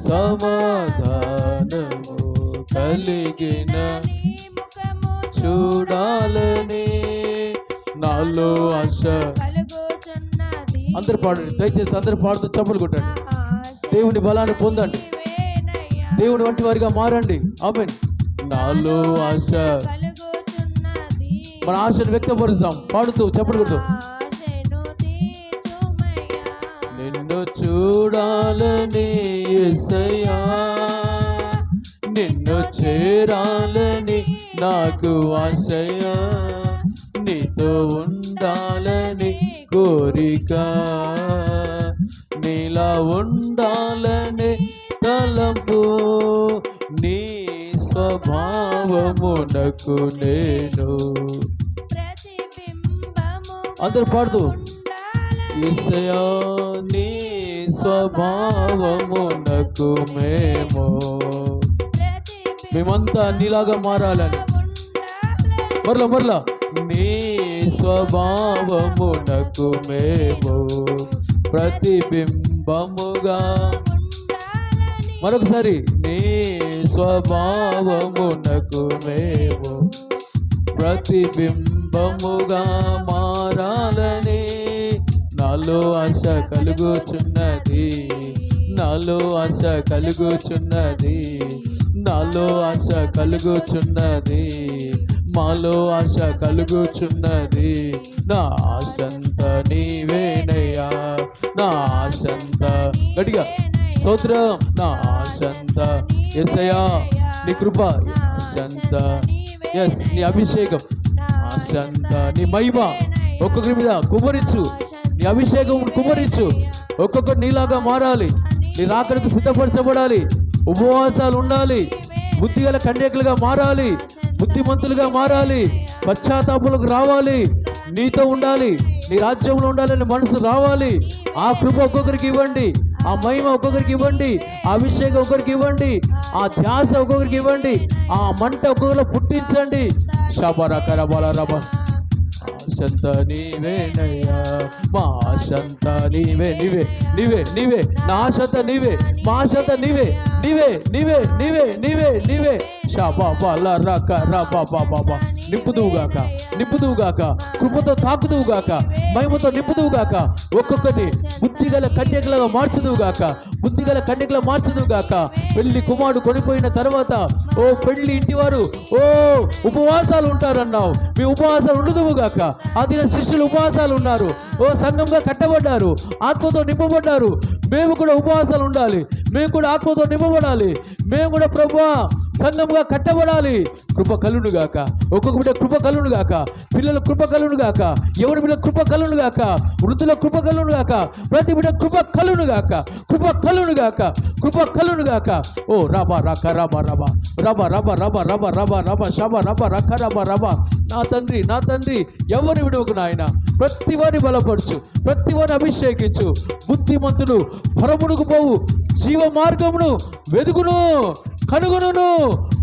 సమాధానము కలిగిన చూడాలని నాలో ఆశ. అందరు పాడండి దయచేసి, అందరు పాడుతూ చప్పలు కొట్టండి. దేవుని బలాన్ని పొందండి, దేవుని వంటి వారిగా మారండి. ఆమేన్. నాలో ఆశ. మన ఆశను వ్యక్తపరుస్తాం పాడుతూ చప్పలు కొడుతూ. నిన్ను చూడాలని యేసయ్యా, నిన్ను చేరాలని నాకు ఆశయ్యా, నీతో ఉండాలని కోరిక, నీలా ఉండాలని తలంపు, నీ స్వభావమునకు నేను. అందరు పాడుతూ యేసయ్యా, నీ స్వభావమునకు మేమంతా నీలాగా మారాలని. మరలా నీ స్వభావమునకు మేము ప్రతిబింబముగా. మరొకసారి నీ స్వభావమునకు మేము ప్రతిబింబముగా మారాలని నాలో ఆశ కలుగుచున్నది, నాలో ఆశ కలుగుచున్నది, నాలో ఆశ కలుగుచున్నది, మాలో ఆశ కలుగుచున్నది. నా ఆశంత నీవేనయ్యా, నా ఆశంత. గట్టిగా స్తోత్రం. నా ఆశంత యేసయ్యా, నీ కృప ఆశంత. ఎస్, నీ అభిషేకం ఆశంత, నీ మహిమ ఒక్కొక్కరి మీద కుమరించు, నీ అభిషేకం కుమరించు. ఒక్కొక్కరు నీలాగా మారాలి, నీ రాకడకు సిద్ధపరచబడాలి, ఉపవాసాలు ఉండాలి, బుద్ధిగల కన్యకులుగా మారాలి, బుద్ధిమంతులుగా మారాలి, పశ్చాత్తాపములకు రావాలి, నీతో ఉండాలి, నీ రాజ్యంలో ఉండాలని మనసు రావాలి. ఆ కృప ఒక్కొక్కరికి ఇవ్వండి, ఆ మహిమ ఒక్కొక్కరికి ఇవ్వండి, ఆ అభిషేకం ఒక్కొక్కరికి ఇవ్వండి, ఆ ధ్యాస ఒక్కొక్కరికి ఇవ్వండి, ఆ మంట ఒక్కొక్కరు పుట్టించండి. శబరకరబలరబ. ఆశంత నీవేనయ్యా, మా ఆశంత నీవే, నీవే, నీవే, నీవే, నా ఆశంత నీవే, మా ఆశంత నీవే, నీవే, నీవే, నీవే, నీవే, నీవే. నింపుదువుగాక, నింపుదువుగాక, కృపతో తాకుదువుగాక, మహిమతో నింపుదువుగాక, ఒక్కొక్కటి బుద్ధిగల కన్యకలుగా మార్చుదువుగాక, బుద్ధిగల కన్యకలుగా మార్చుదువుగాక. పెళ్లి కుమారుడు కొనిపోయిన తర్వాత ఓ పెళ్లి ఇంటి వారు ఓ ఉపవాసాలు ఉంటారన్నావు, మీ ఉపవాసాలు ఉండదువుగాక. ఆ దిన శిష్యులు ఉపవాసాలు ఉన్నారు, ఓ సంఘంగా కట్టబడ్డారు, ఆత్మతో నింపబడ్డారు. మేము కూడా ఉపవాసాలు ఉండాలి, మేము కూడా ఆత్మతో నింపబడాలి, మేము కూడా ప్రభువా సంఘంగా కట్టబడాలి. కృప కలునుగాక, ఒక్కొక్క బిడ్డ కృప కలునుగాక, పిల్లల కృప కలునుగాక, ఎవరి బిడ్డ కృప కలునుగాక, వృద్ధుల కృప కలునుగాక, ప్రతి బిడ్డ కృప కలునుగాక, కృప కలునుగాక, కృప కలునుగాక. ఓ రబ రక రబ రబ రబ రబ రబ రబ రబ రబ శబ రబ రక రబ రబ. నా తండ్రి, నా తండ్రి, ఎవరి విడవకు నాయన, ప్రతి వారిని బలపరచు, ప్రతి వారిని అభిషేకించు. బుద్ధిమంతుడు పరమునకు పోవు, జీవ మార్గమును వెదుగును కనుగొను.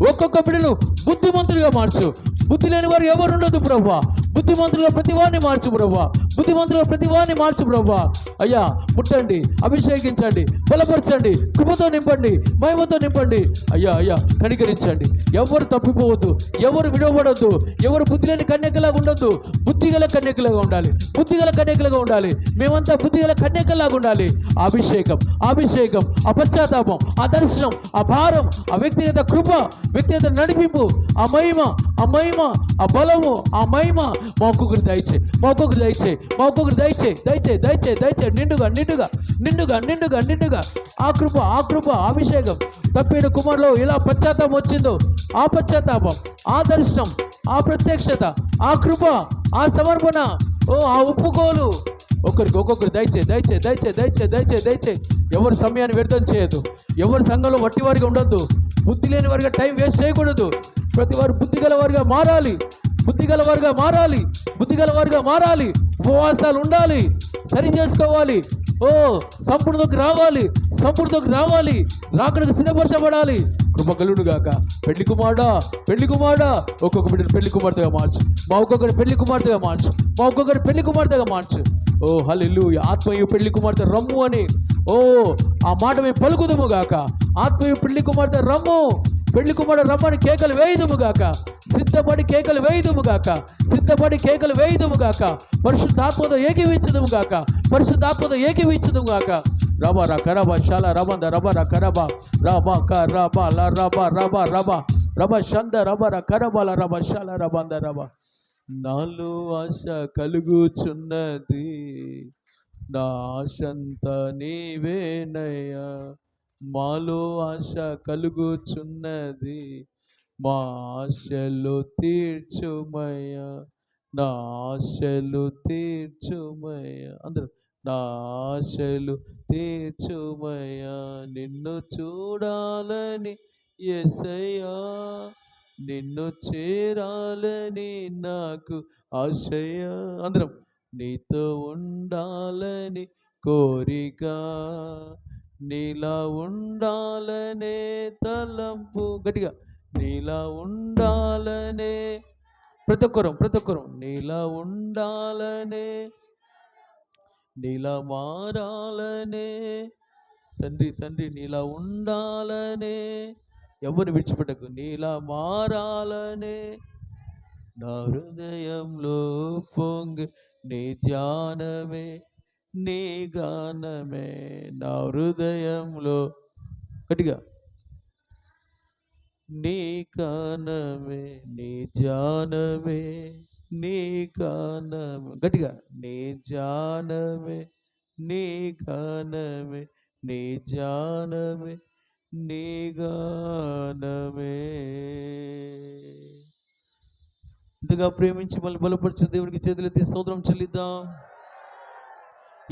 ఒక్కొక్క బిడ్డను బుద్ధిమంతులుగా మార్చు. బుద్ధి లేని వారు ఎవరు ఉండదు ప్రభువా, బుద్ధిమంతులుగా ప్రతి వారిని మార్చు ప్రభువా, బుద్ధిమంతులుగా ప్రతి వారిని మార్చు ప్రభువా. అయ్యా ముట్టండి, అభిషేకించండి, బలపరచండి, కృపతో నింపండి, మహిమతో నింపండి. అయ్యా అయ్యా కనికరించండి. ఎవరు తప్పిపోవద్దు, ఎవరు విడవబడద్దు, ఎవరు బుద్ధి లేని కన్యకలాగా ఉండొద్దు, బుద్ధిగల కన్యకలుగా ఉండాలి, బుద్ధిగల కన్యకలుగా ఉండాలి. మేమంతా బుద్ధిగల కన్యకలాగా ఉండాలి. అభిషేకం, అభిషేకం, ఆ పశ్చాత్తాపం, ఆ దర్శనం, ఆ భారం, ఆ వ్యక్తిగత కృప, వ్యక్తిగత నడిపింపు, ఆ మహిమ, ఆ మహిమ, ఆ బలము, ఆ మహిమ మా ఒక్కొక్కరు దయచే, మా ఒక్కొక్కరు దయచే, మా ఒక్కొక్కరు దయచే, దయచే, దయచే, దయచే, నిండుగా నిండుగా నిండుగా నిండుగా నిండుగా ఆ కృప, ఆ కృప, అభిషేకం తప్పిన కుమారులో ఇలా పశ్చాత్తాపం వచ్చిందో ఆ పశ్చాత్తాపం, ఆ దర్శనం, ఆ ప్రత్యక్షత, ఆ కృప, ఆ సమర్పణ, ఆ ఒప్పుకోలు ఒక్కొక్కరు దయచే, దయచే, దయచే, దయచే, దయచే, దయచే. ఎవరి సమయాన్ని వ్యర్థం చేయొద్దు, ఎవరి సంఘంలో వట్టి వారిగా ఉండొద్దు, బుద్ధి లేని వారిగా టైం వేస్ట్ చేయకూడదు. ప్రతి వారు బుద్ధి గల వారిగా మారాలి, బుద్ధి గల వారిగా మారాలి, బుద్ధి గల వారిగా మారాలి. ఉపవాసాలు ఉండాలి, సరి చేసుకోవాలి. సంపూర్ణతకు రావాలి, సంపూర్ణతకు రావాలి, రాకడకు సిద్ధపరచబడాలి. కృప కలుగును గాక. పెళ్లి కుమారుడా, పెళ్లి కుమారుడా, ఒక్కొక్క బిడ్డను పెళ్లి కుమార్తెగా మార్చు, మా ఒక్కొక్కరి పెళ్లి కుమార్తెగా మార్చు, మా ఒక్కొక్కరి పెళ్లి కుమార్తెగా మార్చు. హల్లెలూయా. ఆత్మీయ పెళ్లి కుమార్తె రమ్ము అని ఆ మాట మేము పలుకుదుము గాక. ఆత్మీయ పెళ్లి కుమార్తె రమ్ము, పెళ్లి కుమారుడు రమ్మని కేకలు వేయుదుము గాక. సిద్ధపడి కేకలు వేయుదుము గాక, సిద్ధపడి కేకలు వేయుదుము గాక. పరిశుద్ధాత్మతో ఏకీవించుదుము గాక, పరిశుద్ధాత్మతో ఏకీవించుదుము గాక. రబ ర కరబ శాల రబంద రబ ర కరబ రబ క రబ ల రబ రబ రబ రబ షంద రబ ర కరబల రబ శాల రబంద రబ. నాలో ఆశ కలుగుచున్నది, నా ఆశంత నీవేనయ్యా. మాలో ఆశ కలుగుచున్నది, మా ఆశలు తీర్చుమయ్యా, నా ఆశలు తీర్చుమయ్యా. అందరూ నా ఆశలు తీర్చుమయ్యా. నిన్ను చూడాలని యేసయ్యా, నిన్ను చేరాలని నాకు ఆశయ. అందరం నీతో ఉండాలని కోరిక, నీలా ఉండాలనే తలంపు. గట్టిగా నీలా ఉండాలనే, ప్రతి ఒక్కరం నీలా ఉండాలనే, నీలా మారాలనే. తండ్రి నీలా ఉండాలనే, ఎవరిని విడిచిపెట్టకు, నీలా మారాలనే. నా హృదయంలో పొంగి నీ ధ్యానమే, నీ గానమే. నా హృదయంలో గట్టిగా నీ గానమే, నీ ధ్యానమే, నీ గానమే. గట్టిగా నీ ధ్యానమే, నీ గానమే, నీ ధ్యానమే, నీ గానమే. ఇంతగా ప్రేమించి మళ్ళీ బలపరిచిన దేవుడికి చేతులెత్తి స్తోత్రం చెల్లిద్దాం.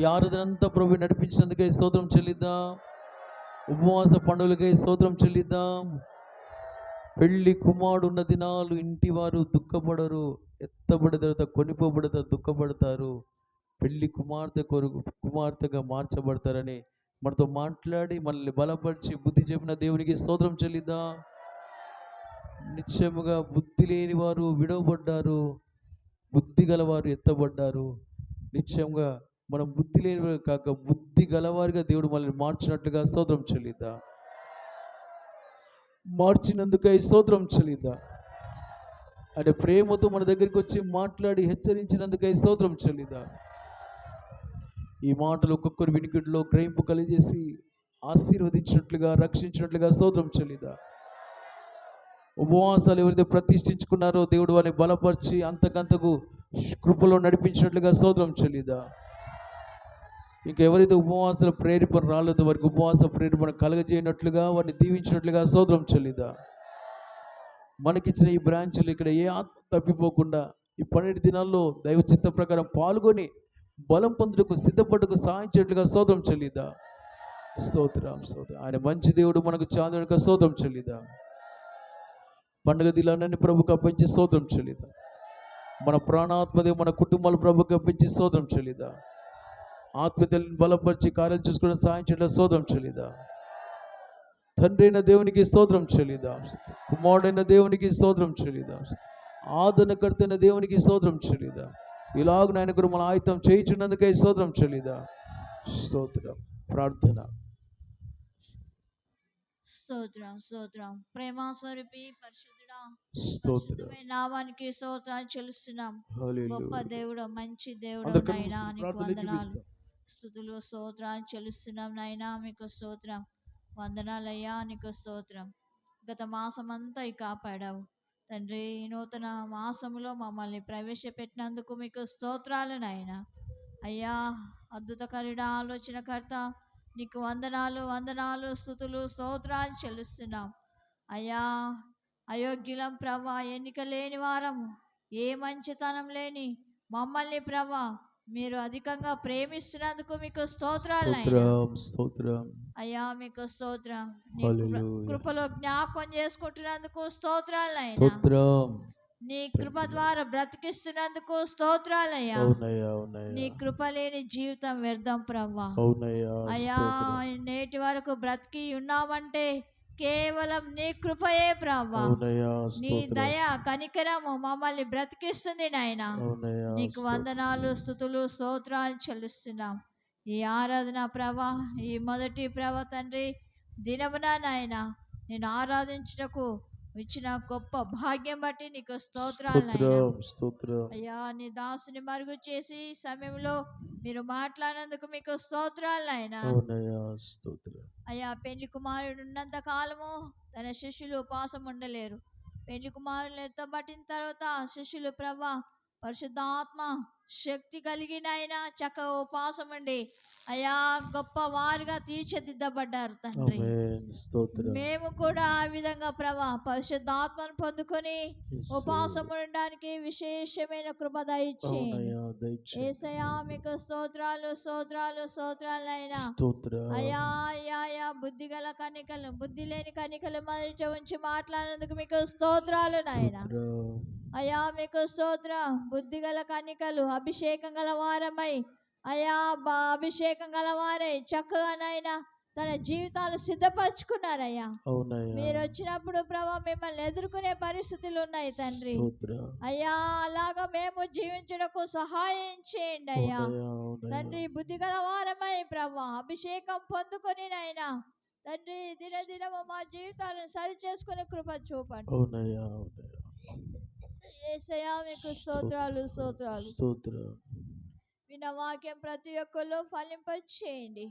ఈ ఆరాధనంతా ప్రభు నడిపించినందుకై స్తోత్రం చెల్లిద్దాం. ఉపవాస పండుగలకై స్తోత్రం చెల్లిద్దాం. పెళ్లి కుమారుడు ఉన్న దినాలు ఇంటి వారు దుఃఖపడరు, ఎత్తబడిన తర్వాత కొనిపోబడిన దుఃఖపడతారు. పెళ్లి కుమార్తెగా మార్చబడతారని మనతో మాట్లాడి మనల్ని బలపరిచి బుద్ధి చెప్పిన దేవునికి స్తోత్రం చెల్లిద్దాం. నిశ్చయముగా బుద్ధి లేని వారు విడవబడ్డారు, బుద్ధి గలవారు ఎత్తబడ్డారు. నిశ్చయంగా మనం బుద్ధి లేనివారు కాక బుద్ధి గలవారిగా దేవుడు మనల్ని మార్చినట్లుగా స్తోత్రం చెల్లిద్దాం. మార్చినందుకై స్తోత్రం చెల్లిద్దాం. ఆయన ప్రేమతో మన దగ్గరికి వచ్చి మాట్లాడి హెచ్చరించినందుకై స్తోత్రం చెల్లిద్దాం. ఈ మాటలు ఒక్కొక్కరు వినికిడిలో గ్రహింపు కలిగేసి ఆశీర్వదించినట్లుగా రక్షించినట్లుగా స్తోత్రం చెల్లిద్దాం. ఉపవాసాలు ఎవరైతే ప్రతిష్ఠించుకున్నారో దేవుడు వారిని బలపరిచి అంతకంతకు కృపలో నడిపించినట్లుగా స్తోత్రం చెల్లిద్దాం. ఇంకెవరైతే ఉపవాసాల ప్రేరేపణ రాలేదో వారికి ఉపవాస ప్రేరేపణ కలగజేయనట్లుగా వారిని దీవించినట్లుగా స్తోత్రం చెల్లిద్దాం. మనకిచ్చిన ఈ బ్రాంచ్లు ఇక్కడ ఏ ఆత్మ తప్పిపోకుండా ఈ 12 దినాల్లో దైవ చిత్త ప్రకారం పాల్గొని బలం పొందుటకు సిద్ధపడుటకు సహాయం చేయట్లుగా స్తోత్రం చెల్లిద్దాం. స్తోత్రం స్తోత్రం. ఆయన మంచి దేవుడు, మనకు చాందునిక స్తోత్రం చెల్లిద్దాం. పండుగ దినాలన్నీ ప్రభుకు అప్పగించి స్తోత్రం చెల్లిద్దాం. మన ప్రాణాత్మదేవి మన కుటుంబాల ప్రభుకు అప్పగించి స్తోత్రం చెల్లిద్దాం. ఆత్మీయతలను బలపరిచి కార్యాలు చూసుకోవడం సాయం చేయడం స్తోత్రం చెల్లిద్దాం. తండ్రి అయిన దేవునికి స్తోత్రం చెల్లిద్దాం. కుమారుడైన దేవునికి స్తోత్రం చెల్లిద్దాం. ఆదరణకర్త అయిన దేవునికి స్తోత్రం చెల్లిద్దాం. ఇలాగ నాయన గురు మన ఆయుధం చేయించున్నందుకై స్తోత్రం చెల్లిద్దాం. స్తోత్రం. ప్రార్థన. స్తోత్రం స్తోత్రం. ప్రేమ స్వరూపి పరిశుద్ధుడా, స్తోత్రం. పరిశుద్ధమైన నామానికి స్తోత్రాలు చెల్లిస్తున్నాం. గొప్ప దేవుడు, మంచి దేవుడు అందరికీ నాయనా, నీకు ప్రార్థన వందనాలు, చూపిస్తాం. స్తుతులు స్తోత్రాలు చెల్లిస్తున్నాం నాయనా. మీకు స్తోత్రం, వందనాలయ్యా, నీకు స్తోత్రం. గత మాసం అంతా కాపాడావు, తండ్రి ఈ నూతన మాసములో మమ్మల్ని ప్రవేశపెట్టినందుకు మీకు స్తోత్రాలు నాయనా. అయ్యా అద్భుతకరుడ ఆలోచనకర్త, నీకు వందనాలు వందనాలు స్తుతులు స్తోత్రాలు చెల్లిస్తున్నాం. అయ్యా అయోగ్యులం ప్రభా, ఎన్నిక లేని వారం, ఏ మంచితనం లేని మమ్మల్ని ప్రభా మీరు అధికంగా ప్రేమిస్తున్నందుకు మీకు స్తోత్రాలు నాయనా. స్తోత్రం స్తోత్రం. అయ్యా మీకు స్తోత్రం. నీ హల్లెలూయా. కృపలో జ్ఞాపకం చేసుకుంటున్నందుకు స్తోత్రాలు నాయనా. స్తోత్రం. నీ కృప ద్వారా బ్రతికిస్తున్నందుకు స్తోత్రాలయ్యా. అవునయ్యా నీ అవునయ్యా కృప లేని జీవితం వ్యర్థం ప్రభా. అవునయ్యా. అయ్యా స్తోత్రం. నేటి వరకు బ్రతికి ఉన్నామంటే కేవలం నీ కృపయే ప్రభా. అవునయ్యా నీ స్తోత్రం. దయ కనికరము మమ్మల్ని బ్రతికిస్తుంది నాయనా. అవునయ్యా నీకు స్తోత్రం. వందనాలు స్తుతులు స్తోత్రాలు చెల్లిస్తున్నాం. ఈ ఆరాధన ప్రభా, ఈ మొదటి ప్రభా తండ్రి దినమున నాయన నేను ఆరాధించుటకు ఇచ్చిన గొప్ప భాగ్యం బట్టి నీకు స్తోత్రాలు నాయనా. స్తోత్రం స్తోత్రం. అయ్యా నీ దాసుని మరుగు చేసి ఈ సమయంలో మీరు మాట్లాడినందుకు మీకు స్తోత్రాలు నాయనా. అవునయ్యా స్తోత్రం. అయ్యా పెళ్లి కుమారుడు ఉన్నంత కాలము తన శిష్యులు ఉపవాసం ఉండలేరు. పెళ్లి కుమారులు ఎత్తబట్టిన తర్వాత శిష్యులు ప్రభా పరిశుద్ధాత్మ శక్తి కలిగిన ఆయన చక్కగా ఉపవాసం ఉండి అయ్యా గొప్ప వారుగా తీర్చిదిద్దబడ్డారు తండ్రి. ఆమేన్. స్తోత్రం. మేము కూడా ఆ విధంగా ప్రభా పరిశుద్ధాత్మను పొందుకొని యేసు. ఉపవాసం ఉండడానికి విశేషమైన కృప దయచేయండి. అవునయ్యా దయచేయండి. యేసయ్యా మీకు స్తోత్రాలు స్తోత్రాలు స్తోత్రాలు అయినా. స్తోత్రం. అయ్యా అయ్యా అయ్యా బుద్ధి గల కనికలు బుద్ధి లేని కనికలు మధ్య ఉంచి మాట్లాడినందుకు మీకు స్తోత్రాలు నాయన. స్తోత్రం. అయ్యా మీకు స్తోత్ర. బుద్ధి గల కనికలు అభిషేకం గల వారమై అయ్యా అభిషేకం గల వారై చక్కగా నాయన తన జీవితాలు సిద్ధపరచుకున్నారయ్యా. అవునయ్యా. మీరు వచ్చినప్పుడు ప్రభా మిమ్మల్ని ఎదుర్కొనే పరిస్థితులు ఉన్నాయి తండ్రి. స్తోత్రం. అయ్యా అలాగా మేము జీవించడానికి సహాయం చేయండి అయ్యా. అవునయ్యా అవునయ్యా. తండ్రి బుద్ధి గల వారమై ప్రభా అభిషేకం పొందుకొని నాయనా తండ్రి దినదినము మా జీవితాలను సరి చేసుకునే కృప చూపండి. అవునయ్యా అవునయ్యా. యేసయ్యా మీకు స్తోత్రాలు స్తోత్రాలు. స్తోత్రం. విన్న వాక్యం ప్రతి ఒక్కరిలో ఫలింపచేయండి.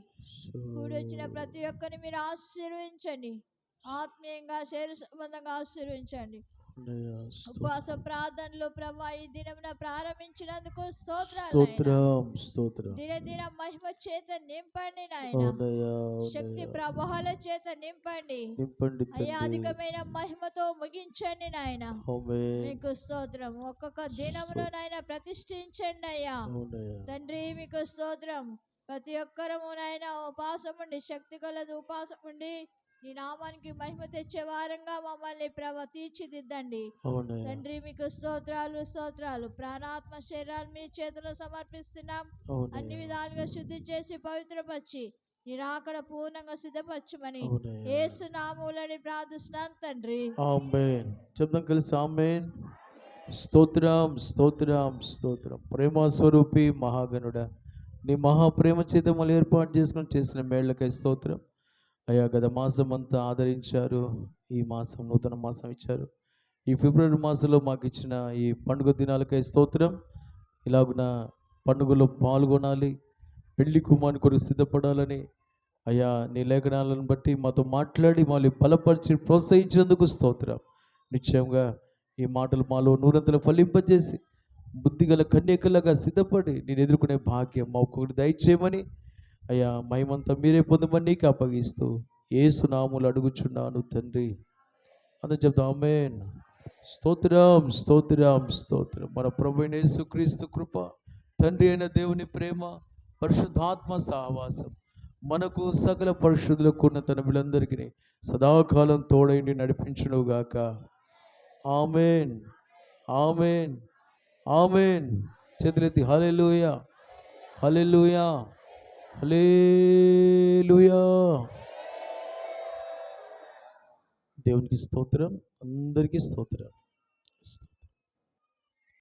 కూడి వచ్చిన ప్రతి ఒక్కరిని మీరు ఆశీర్వించండి. ఆత్మీయంగా శరీర సంబంధంగా ఆశీర్వించండి. అవునయ్యా. ఉపవాస ప్రార్థనలు ప్రభా ఈ దినమున ప్రారంభించినందుకు స్తోత్రాలు. స్తోత్రం స్తోత్రం. దినదిన మహిమ చేత నింపండి నాయన. అవునయ్యా శక్తి అవునయ్యా. ప్రభావాల చేత నింపండి నింపండి అయ్యా. తండ్రి. అధికమైన మహిమతో ముగించండి నాయన. ఆమేన్. మీకు స్తోత్రం. ఒక్కొక్క దినమును నాయన ప్రతిష్ఠించండి అయ్యా. అవునయ్యా. తండ్రి మీకు స్తోత్రం. ప్రతి ఒక్కరము నాయన ఉపవాసం ఉండి శక్తి కలదు ఉపవాసం ఉండి నీ నామానికి మహిమ తెచ్చే వారంగా మమ్మల్ని తీర్చిదిద్దండి అవునయ్యా. తండ్రి. మీకు స్తోత్రాలు స్తోత్రాలు. ప్రాణాత్మ శరీరాలు మీ చేతిలో సమర్పిస్తున్నాం. అన్ని అవునయ్యా. విధాలుగా శుద్ధి చేసి పవిత్రపరిచి నిరాకడ పూర్ణంగా సిద్ధపరచమని అవునయ్యా. యేసు నామములని ప్రార్థిస్తున్నాను తండ్రి. ఆమేన్. చెప్దాం కలిసి ఆమేన్. స్తోత్రం స్తోత్రం స్తోత్రం. ప్రేమ స్వరూపి మహాగణుడా, నీ మహాప్రేమ చేత మళ్ళీ ఏర్పాటు చేసుకొని చేసిన మేళ్లకై స్తోత్రం అయ్యా. గత మాసం అంతా ఆదరించారు. ఈ మాసం నూతన మాసం ఇచ్చారు. ఈ ఫిబ్రవరి మాసంలో మాకు ఇచ్చిన ఈ పండుగ దినాలకై స్తోత్రం. ఇలాగున పండుగలో పాల్గొనాలి, పెళ్లి కుమారుని కొరకు సిద్ధపడాలని అయ్యా నీ లేఖనాలను బట్టి మాతో మాట్లాడి మళ్ళీ బలపరిచి ప్రోత్సహించినందుకు స్తోత్రం. నిశ్చయంగా ఈ మాటలు మాలో నూరంతలు ఫలింపజేసి బుద్ధిగల కన్యకలాగా సిద్ధపడి నేను ఎదుర్కొనే భాగ్యం మా ఒక్కొక్కటి దయచేయమని అయ్యా మహిమంతా మీరే పొందమని నీకు అప్పగిస్తూ యేసు నామములో అడుగుచున్నాను తండ్రి. అందరూ చెప్తాం ఆమేన్. స్తోత్రం స్తోత్రం స్తోత్రం. మన ప్రభువైన యేసుక్రీస్తు కృప, తండ్రి అయిన దేవుని ప్రేమ, పరిశుద్ధాత్మ సహవాసం మనకు సకల పరిశుద్ధులకు ఉన్న తన బిడ్డలందరికీ సదాకాలం తోడైండి నడిపించునుగాక. ఆమేన్ ఆమేన్ ఆమేన్. చేతులెత్తి హల్లెలూయా హల్లెలూయా హల్లెలూయా. దేవునికి స్తోత్రం. అందరికీ స్తోత్రం.